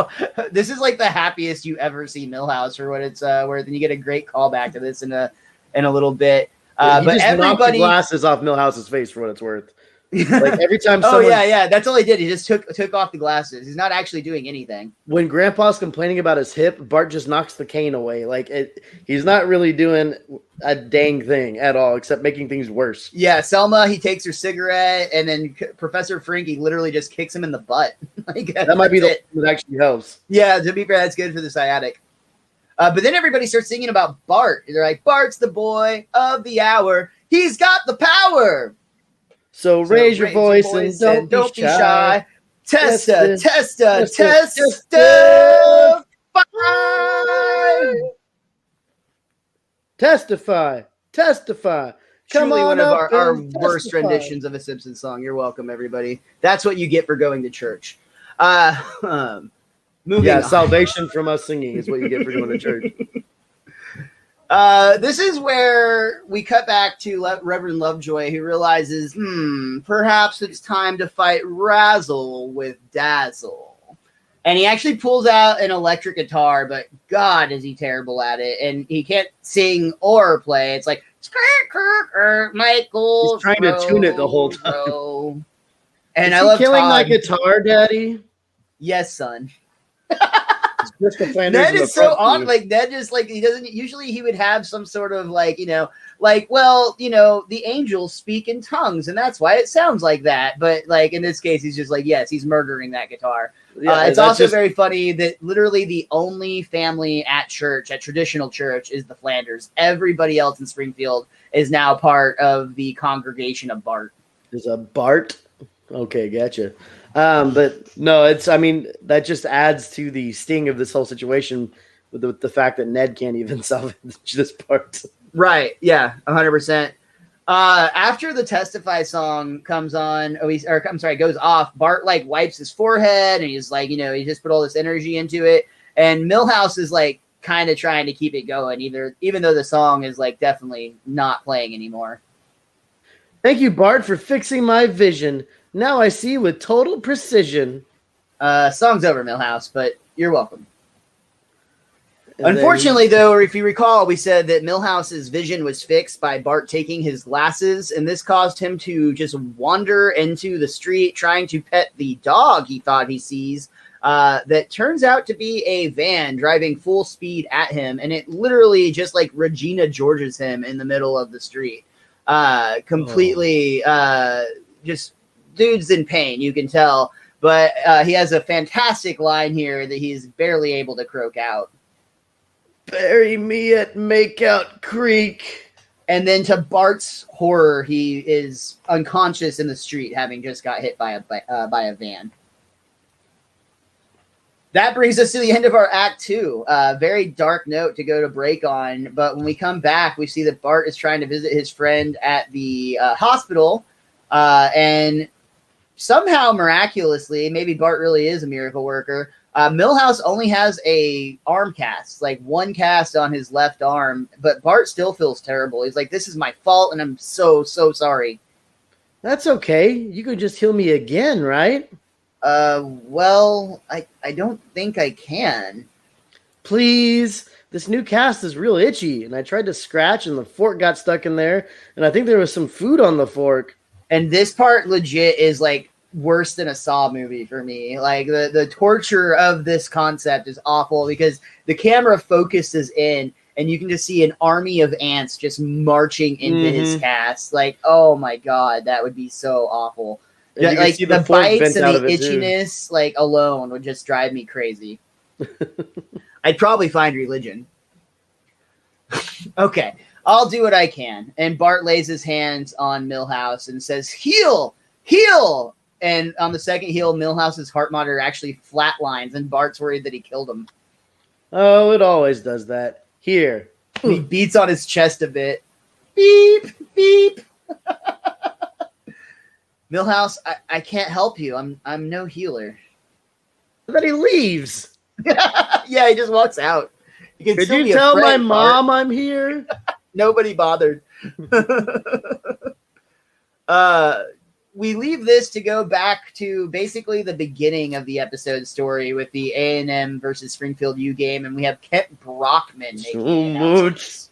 this is like the happiest you ever see Milhouse for what it's worth, and you get a great callback to this in a little bit. But everybody glasses off Milhouse's face for what it's worth. Like every time someone, that's all he did. He just took off the glasses. He's not actually doing anything. When Grandpa's complaining about his hip, Bart just knocks the cane away. Like he's not really doing a dang thing at all, except making things worse. Yeah, Selma, he takes her cigarette, and then Professor Frankie literally just kicks him in the butt. Like, that might be the one that actually helps. Yeah, to be fair, that's good for the sciatic. But then everybody starts singing about Bart. They're like, Bart's the boy of the hour. He's got the power. So raise your voice and don't be shy. Testa. Testify. Come truly on one of our worst renditions of a Simpsons song. You're welcome, everybody. That's what you get for going to church. Moving on. Salvation from us singing is what you get for going to church. This is where we cut back to Reverend Lovejoy, who realizes, perhaps it's time to fight Razzle with Dazzle. And he actually pulls out an electric guitar, but God, is he terrible at it. And he can't sing or play. It's like, Michael. He's trying to tune it the whole time. And I love killing Todd. my guitar, Daddy? Yes, son. Ned is so odd. Like Ned just like he doesn't usually he would have some sort of like the angels speak in tongues and that's why it sounds like that. But like in this case, he's just like yes, he's murdering that guitar. Yeah, it's also very funny that literally the only family at church, at traditional church, is the Flanders. Everybody else in Springfield is now part of the congregation of Bart. There's a Bart. Okay, gotcha. But no, that just adds to the sting of this whole situation with the fact that Ned can't even salvage this part. Right. Yeah. 100%. After the Testify song comes on, goes off, Bart like wipes his forehead and he's like, he just put all this energy into it. And Milhouse is like kind of trying to keep it going even though the song is like definitely not playing anymore. Thank you, Bart, for fixing my vision. Now I see with total precision. Song's over, Milhouse, but you're welcome. Unfortunately, though, if you recall, we said that Milhouse's vision was fixed by Bart taking his glasses, and this caused him to just wander into the street trying to pet the dog he thought he sees. That turns out to be a van driving full speed at him, and it literally just like Regina Georges him in the middle of the street. Completely just... Dude's in pain, you can tell, but he has a fantastic line here that he's barely able to croak out. Bury me at Makeout Creek. And then to Bart's horror, he is unconscious in the street, having just got hit by a van. That brings us to the end of our Act 2. Very dark note to go to break on, but when we come back, we see that Bart is trying to visit his friend at the hospital, and somehow, miraculously, maybe Bart really is a miracle worker, Milhouse only has a arm cast, like one cast on his left arm, but Bart still feels terrible. He's like, this is my fault, and I'm so, so sorry. That's okay. You can just heal me again, right? Well, I don't think I can. Please. This new cast is real itchy, and I tried to scratch, and the fork got stuck in there, and I think there was some food on the fork. And this part legit is like worse than a Saw movie for me. Like the torture of this concept is awful because the camera focuses in and you can just see an army of ants just marching into his cast. Like, oh my God, that would be so awful. Like the bites and the itchiness, like alone would just drive me crazy. I'd probably find religion. Okay, I'll do what I can. And Bart lays his hands on Milhouse and says, heal, heal. And on the second heal, Milhouse's heart monitor actually flatlines, and Bart's worried that he killed him. Oh, it always does that. Here. He beats on his chest a bit. Beep, beep. Milhouse, I can't help you. I'm no healer. But then he leaves. Yeah, he just walks out. Could you tell my mom I'm here? Nobody bothered. We leave this to go back to basically the beginning of the episode story with the A&M versus Springfield U game, and we have Kent Brockman making the announcements.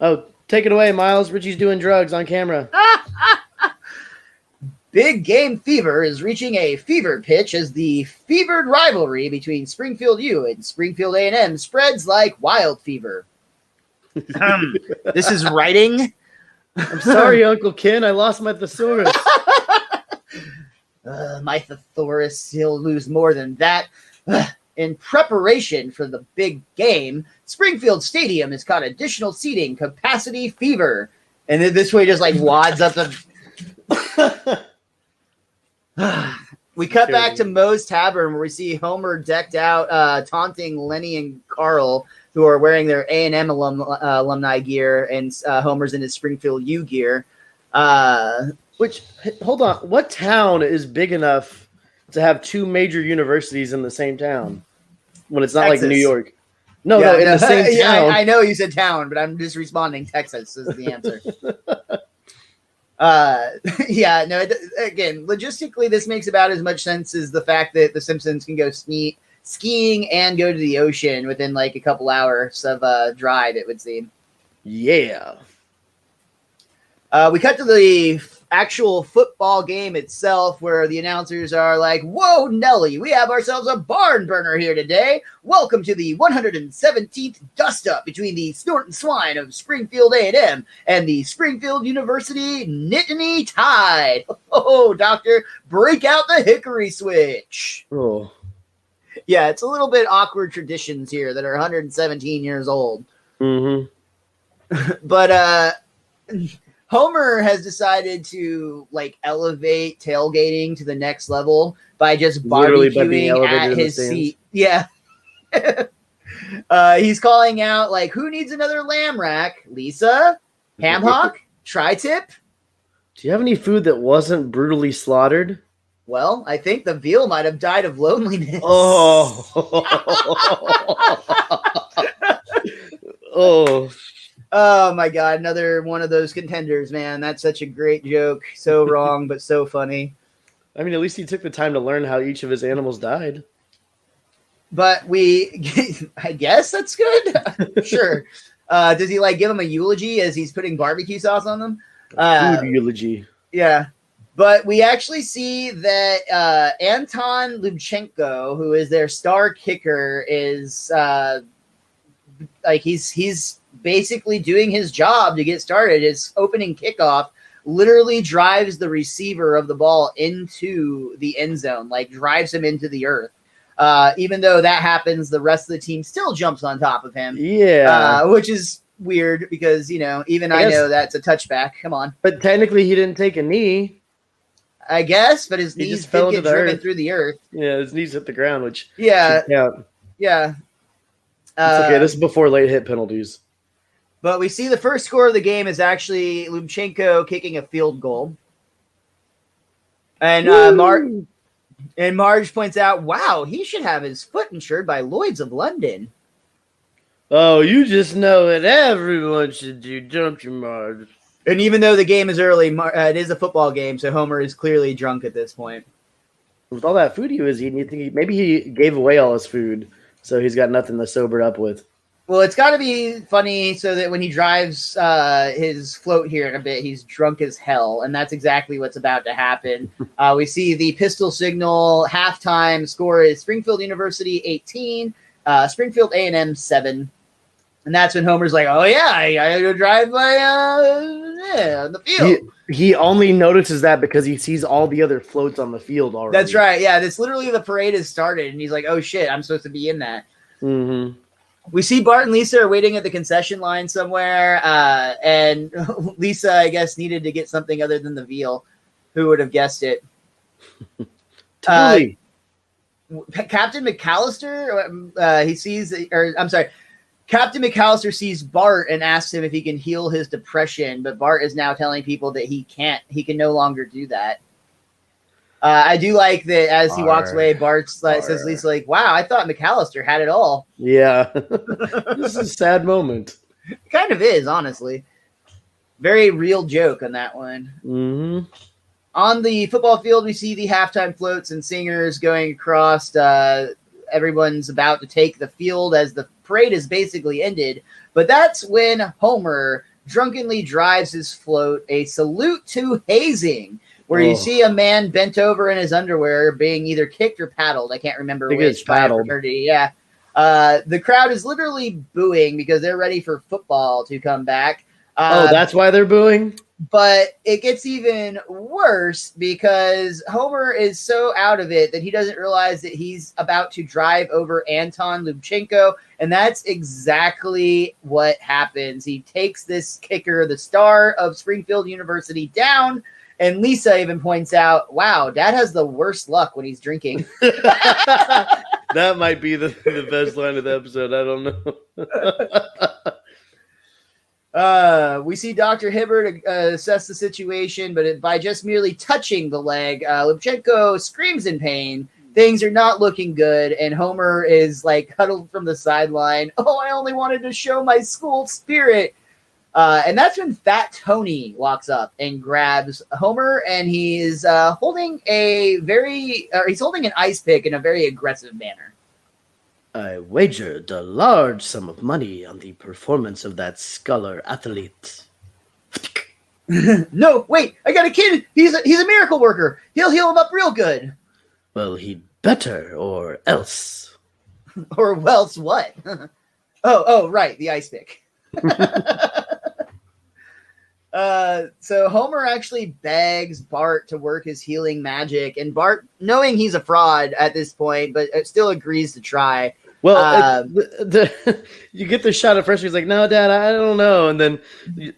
Oh, take it away, Miles. Richie's doing drugs on camera. Big Game Fever is reaching a fever pitch as the fevered rivalry between Springfield U and Springfield A&M spreads like wild fever. This is writing. I'm sorry, Uncle Ken. I lost my thesaurus. My thesaurus, he'll lose more than that. In preparation for the big game, Springfield Stadium has caught additional seating capacity fever. And then this way just like wads up the... We cut back to Moe's Tavern where we see Homer decked out taunting Lenny and Carl, who are wearing their A&M alumni gear, and Homer's in his Springfield U gear. Which, hold on, what town is big enough to have two major universities in the same town when it's not Texas. Like New York? No, in the same town. Yeah, I know you said town, but I'm just responding Texas is the answer. Again, logistically, this makes about as much sense as the fact that the Simpsons can go skiing and go to the ocean within like a couple hours of drive, it would seem. Yeah. We cut to the actual football game itself where the announcers are like, whoa, Nelly, we have ourselves a barn burner here today. Welcome to the 117th dust-up between the Snortin' Swine of Springfield A&M and the Springfield University Nittany Tide. Oh, doctor, break out the hickory switch. Oh. Yeah, it's a little bit awkward traditions here that are 117 years old. Mm-hmm. But Homer has decided to like elevate tailgating to the next level by just barbecuing at his seat. Yeah. He's calling out like, who needs another lamb rack? Lisa? Ham hock? Tri-tip? Do you have any food that wasn't brutally slaughtered? Well, I think the veal might have died of loneliness. Oh. Oh. Oh my God, another one of those contenders, man. That's such a great joke. So wrong, but so funny. I mean, at least he took the time to learn how each of his animals died. But I guess that's good. Sure. Does he like give him a eulogy as he's putting barbecue sauce on them? Food eulogy. Yeah. But we actually see that Anton Lubchenko, who is their star kicker, is he's basically doing his job to get started. His opening kickoff literally drives the receiver of the ball into the end zone, like drives him into the earth. Even though that happens, the rest of the team still jumps on top of him. Yeah. Which is weird because, even I know that's a touchback. Come on. But technically he didn't take a knee. I guess, but his knees did get driven through the earth. Yeah, his knees hit the ground, which... Yeah. It's okay, this is before late hit penalties. But we see the first score of the game is actually Lubchenko kicking a field goal. And Marge points out, wow, he should have his foot insured by Lloyd's of London. Oh, you just know that everyone should do, don't you, Marge? And even though the game is early, it is a football game, so Homer is clearly drunk at this point. With all that food he was eating, you think maybe he gave away all his food, so he's got nothing to sober up with. Well, it's got to be funny so that when he drives his float here in a bit, he's drunk as hell, and that's exactly what's about to happen. We see the pistol signal. Halftime score is Springfield University 18, Springfield A&M 7. And that's when Homer's like, oh, yeah, I got to go drive by the field. He only notices that because he sees all the other floats on the field already. That's right. Yeah, this literally the parade has started, and he's like, oh, shit, I'm supposed to be in that. Mm-hmm. We see Bart and Lisa are waiting at the concession line somewhere, and Lisa, I guess, needed to get something other than the veal. Who would have guessed it? Totally. Captain McAllister, he sees, or I'm sorry, Captain McAllister sees Bart and asks him if he can heal his depression, but Bart is now telling people that he can't. He can no longer do that. I do like that as he walks away, Bart says, Lisa, like, wow, I thought McAllister had it all. Yeah. This is a sad moment. It kind of is, honestly. Very real joke on that one. Mm-hmm. On the football field, we see the halftime floats and singers going across. Everyone's about to take the field as the parade is basically ended. But that's when Homer drunkenly drives his float, a salute to hazing, where you see a man bent over in his underwear being either kicked or paddled. I can't remember which. Paddled. Yeah. The crowd is literally booing because they're ready for football to come back. That's why they're booing? But it gets even worse because Homer is so out of it that he doesn't realize that he's about to drive over Anton Lubchenko, and that's exactly what happens. He takes this kicker, the star of Springfield University, down, and Lisa even points out, wow, Dad has the worst luck when he's drinking. That might be the best line of the episode. I don't know. We see Dr. Hibbert assess the situation, but by just merely touching the leg, Lubchenko screams in pain. Things are not looking good, and Homer is like huddled from the sideline. Oh, I only wanted to show my school spirit. And that's when Fat Tony walks up and grabs Homer, and he's holding he's holding an ice pick in a very aggressive manner. I wagered a large sum of money on the performance of that scholar athlete. No, wait, I got a kid. He's a miracle worker. He'll heal him up real good. Well, he'd better, or else. Or else what? Oh, right, the ice pick. So Homer actually begs Bart to work his healing magic, and Bart, knowing he's a fraud at this point, but still agrees to try. Well, you get the shot at first. He's like, "No, Dad, I don't know." And then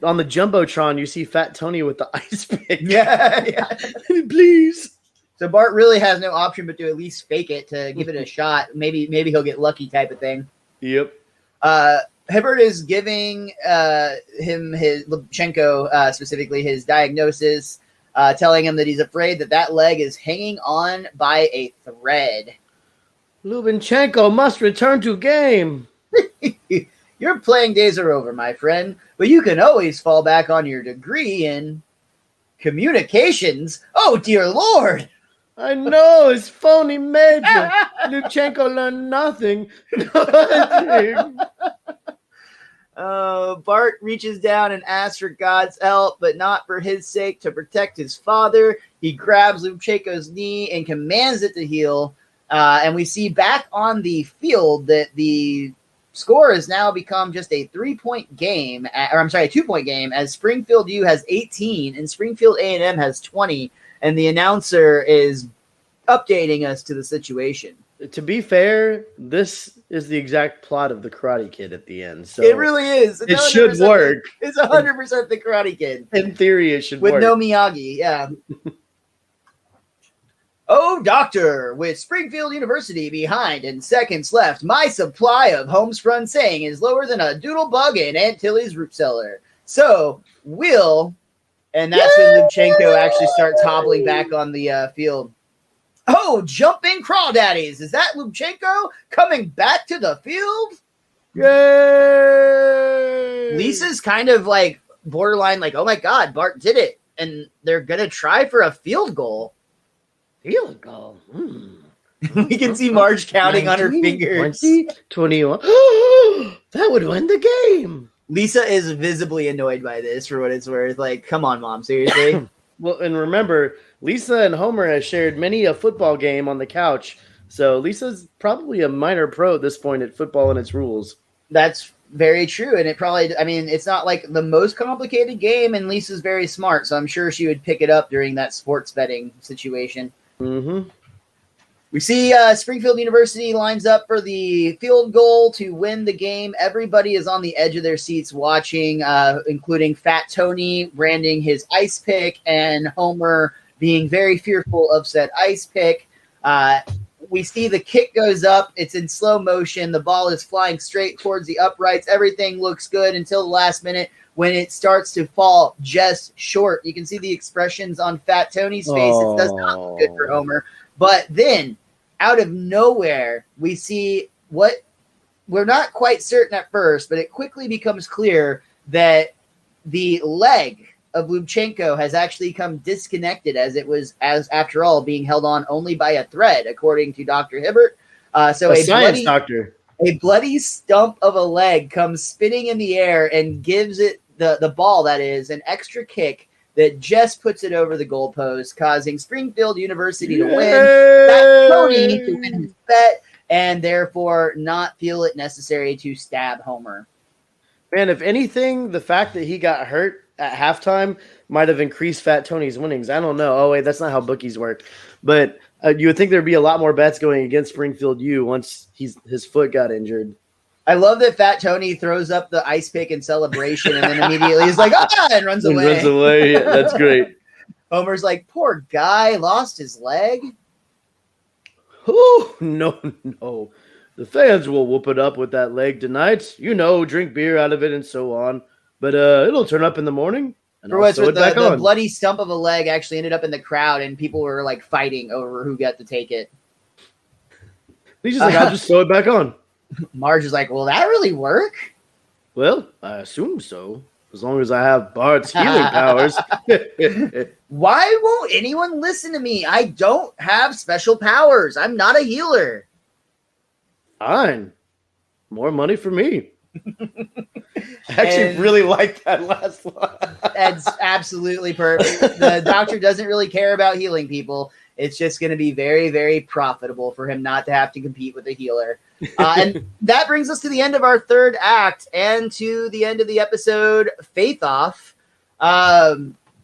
on the jumbotron, you see Fat Tony with the ice pick. Yeah. Please. So Bart really has no option but to at least fake it to give it a shot. Maybe he'll get lucky, type of thing. Yep. Hibbert is giving him his Lubchenko specifically his diagnosis, telling him that he's afraid that leg is hanging on by a thread. Lubchenko must return to game. Your playing days are over, my friend, but you can always fall back on your degree in communications. Oh, dear Lord. I know, it's phony major. Lubchenko learned nothing. Bart reaches down and asks for God's help, but not for his sake, to protect his father. He grabs Lubchenko's knee and commands it to heal. And we see back on the field that the score has now become just a 3-point game, a 2-point game, as Springfield U has 18 and Springfield A&M has 20, and the announcer is updating us to the situation. To be fair, this is the exact plot of the Karate Kid at the end. So it really is. It should work. It's 100% the Karate Kid. In theory, it should work. With no Miyagi, yeah. Oh, doctor, with Springfield University behind and seconds left, my supply of homespun saying is lower than a doodle bug in Aunt Tilly's root cellar. So, and that's when Lubchenko actually starts hobbling back on the field. Oh, jumping crawdaddies. Is that Lubchenko coming back to the field? Yay! Lisa's kind of like borderline like, oh my God, Bart did it. And they're going to try for a field goal. Field goal. We can see Marge counting 19, on her fingers. 20, 21. That would win the game. Lisa is visibly annoyed by this for what it's worth. Like, come on, Mom, seriously? Well, and remember, Lisa and Homer has shared many a football game on the couch. So Lisa's probably a minor pro at this point at football and its rules. That's very true. And it probably, I mean, it's not like the most complicated game, and Lisa's very smart. So I'm sure she would pick it up during that sports betting situation. Mm-hmm. We see Springfield University lines up for the field goal to win the game. Everybody is on the edge of their seats watching, including Fat Tony branding his ice pick and Homer being very fearful of said ice pick. We see the kick goes up. It's in slow motion. The ball is flying straight towards the uprights. Everything looks good until the last minute when it starts to fall just short. You can see the expressions on Fat Tony's face. It does not look good for Homer. But then, out of nowhere, we see what we're not quite certain at first, but it quickly becomes clear that the leg of Lubchenko has actually come disconnected, as it was, as after all, being held on only by a thread, according to Dr. Hibbert. So a science doctor. A bloody stump of a leg comes spinning in the air and gives it the ball, that is, an extra kick that just puts it over the goalpost, causing Springfield University to win. That's Tony to win his bet, and therefore not feel it necessary to stab Homer. Man, if anything, the fact that he got hurt at halftime might have increased Fat Tony's winnings. I don't know. Oh, wait, that's not how bookies work. But you would think there'd be a lot more bets going against Springfield U once his foot got injured. I love that Fat Tony throws up the ice pick in celebration and then immediately is like, and runs away. Runs away. Yeah, that's great. Homer's like, poor guy, lost his leg. Oh, no. The fans will whoop it up with that leg tonight. Drink beer out of it and so on. But it'll turn up in the morning. And for what's the bloody stump of a leg actually ended up in the crowd and people were like fighting over who got to take it. He's just like, I'll just throw it back on. Marge is like, will that really work? Well, I assume so. As long as I have Bart's healing powers. Why won't anyone listen to me? I don't have special powers. I'm not a healer. Fine. More money for me. I actually really like that last line. That's absolutely perfect. The doctor doesn't really care about healing people. It's just going to be very, very profitable for him not to have to compete with a healer. And that brings us to the end of our third act and to the end of the episode, Faith Off.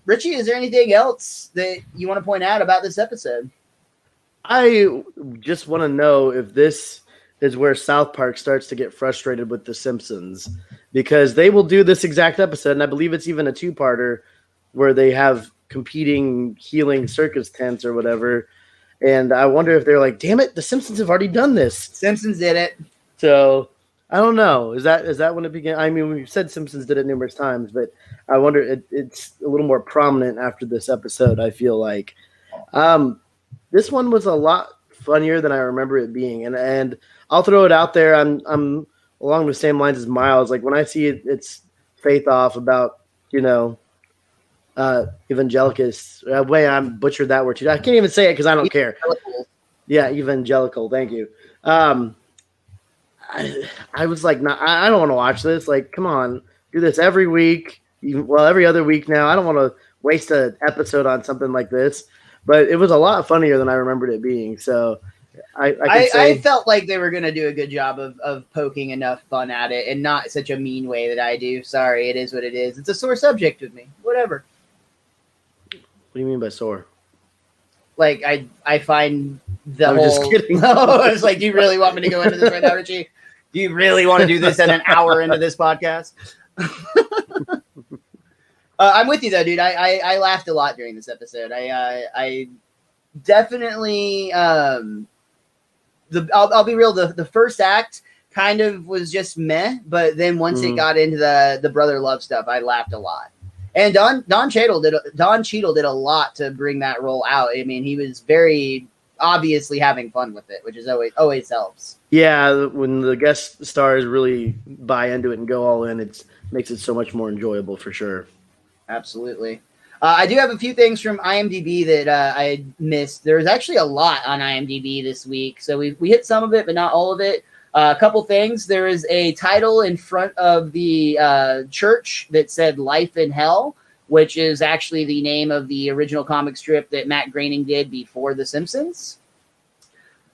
Richie, is there anything else that you want to point out about this episode? I just want to know if this is where South Park starts to get frustrated with The Simpsons, because they will do this exact episode, and I believe it's even a two-parter where they have competing healing circus tents or whatever. And I wonder if they're like, damn it, The Simpsons have already done this. Simpsons did it. So I don't know. Is that when it began? I mean, we've said Simpsons did it numerous times, but I wonder it's a little more prominent after this episode, I feel like. This one was a lot funnier than I remember it being. And I'll throw it out there. I'm along the same lines as Miles. Like when I see it's Faith Off about, evangelicus. Wait, I butchered that word too. I can't even say it because I don't care. Yeah, evangelical. Thank you. I was like, I don't want to watch this. Like, come on, do this every week. Every other week now. I don't want to waste an episode on something like this. But it was a lot funnier than I remembered it being. So I felt like they were going to do a good job of poking enough fun at it and not such a mean way that I do. Sorry, it is what it is. It's a sore subject with me. Whatever. What do you mean by sore? Like, I find the I'm whole... just kidding. No, it's like, do you really want me to go into this right now, Richie? Do you really want to do this at an hour into this podcast? I'm with you, though, dude. I laughed a lot during this episode. I definitely... I'll be real, the first act kind of was just meh, but then once it got into the brother love stuff, I laughed a lot. And Don Cheadle did a lot to bring that role out. I mean, he was very obviously having fun with it, which is always helps. Yeah, when the guest stars really buy into it and go all in, it makes it so much more enjoyable for sure. Absolutely. I do have a few things from IMDb that I missed. There's actually a lot on IMDb this week, so we hit some of it, but not all of it. A couple things. There is a title in front of the church that said Life in Hell, which is actually the name of the original comic strip that Matt Groening did before The Simpsons.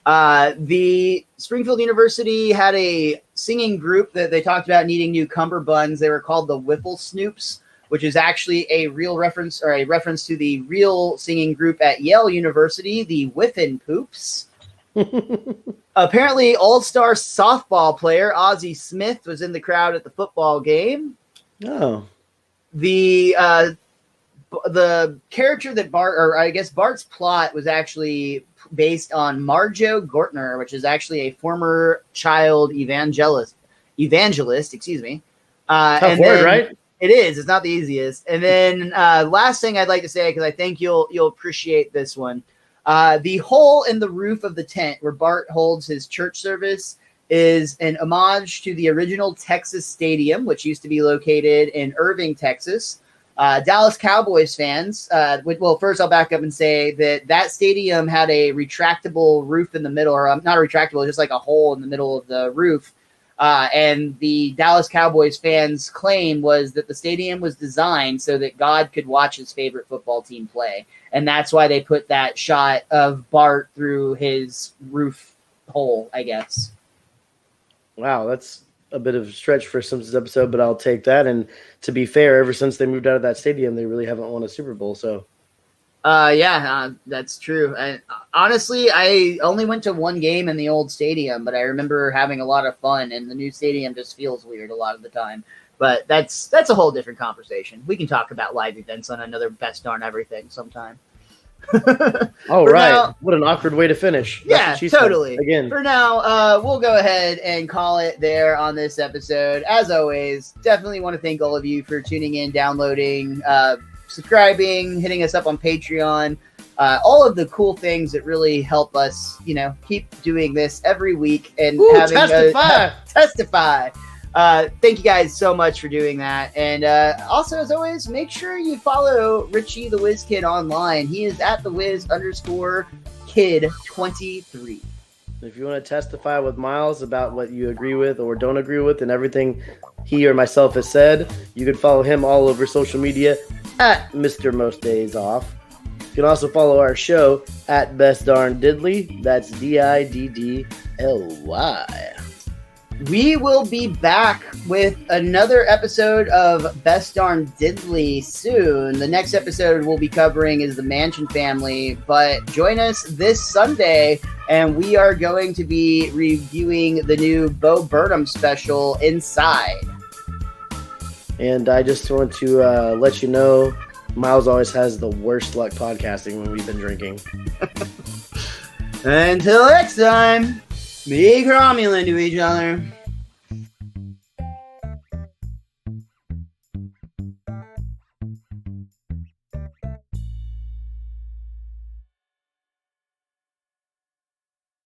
The Springfield University had a singing group that they talked about needing new cummerbunds. They were called the Whipple Snoops, which is actually a real reference or a reference to the real singing group at Yale University, the Whiffin' Poops. Apparently, all-star softball player Ozzie Smith was in the crowd at the football game. Oh. The character that Bart's plot was actually based on Marjo Gortner, which is actually a former child evangelist, excuse me. Tough word, right? It is. It's not the easiest. And then last thing I'd like to say, because I think you'll appreciate this one. The hole in the roof of the tent where Bart holds his church service is an homage to the original Texas Stadium, which used to be located in Irving, Texas. Dallas Cowboys fans, first I'll back up and say that stadium had a retractable roof in the middle, or not a retractable, just like a hole in the middle of the roof. And the Dallas Cowboys fans' claim was that the stadium was designed so that God could watch his favorite football team play. And that's why they put that shot of Bart through his roof hole, I guess. Wow, that's a bit of a stretch for a Simpsons episode, but I'll take that. And to be fair, ever since they moved out of that stadium, they really haven't won a Super Bowl. So, that's true. And honestly, I only went to one game in the old stadium, but I remember having a lot of fun. And the new stadium just feels weird a lot of the time. But that's a whole different conversation. We can talk about live events on another Best Darn Everything sometime. All right. Now, what an awkward way to finish. That's totally. Again. For now, we'll go ahead and call it there on this episode. As always, definitely want to thank all of you for tuning in, downloading, subscribing, hitting us up on Patreon. All of the cool things that really help us, keep doing this every week and testify. Thank you guys so much for doing that. And also, as always, make sure you follow Richie the Whiz Kid online. He is at @thewiz_kid23. If you want to testify with Miles about what you agree with or don't agree with and everything he or myself has said, you can follow him all over social media at Mr. Most Days Off. You can also follow our show at Best Darn Diddly. That's DIDDLY. We will be back with another episode of Best Darn Diddly soon. The next episode we'll be covering is the Mansion Family, but join us this Sunday, and we are going to be reviewing the new Bo Burnham special, Inside. And I just want to let you know, Miles always has the worst luck podcasting when we've been drinking. Until next time. Be cromulent to each other.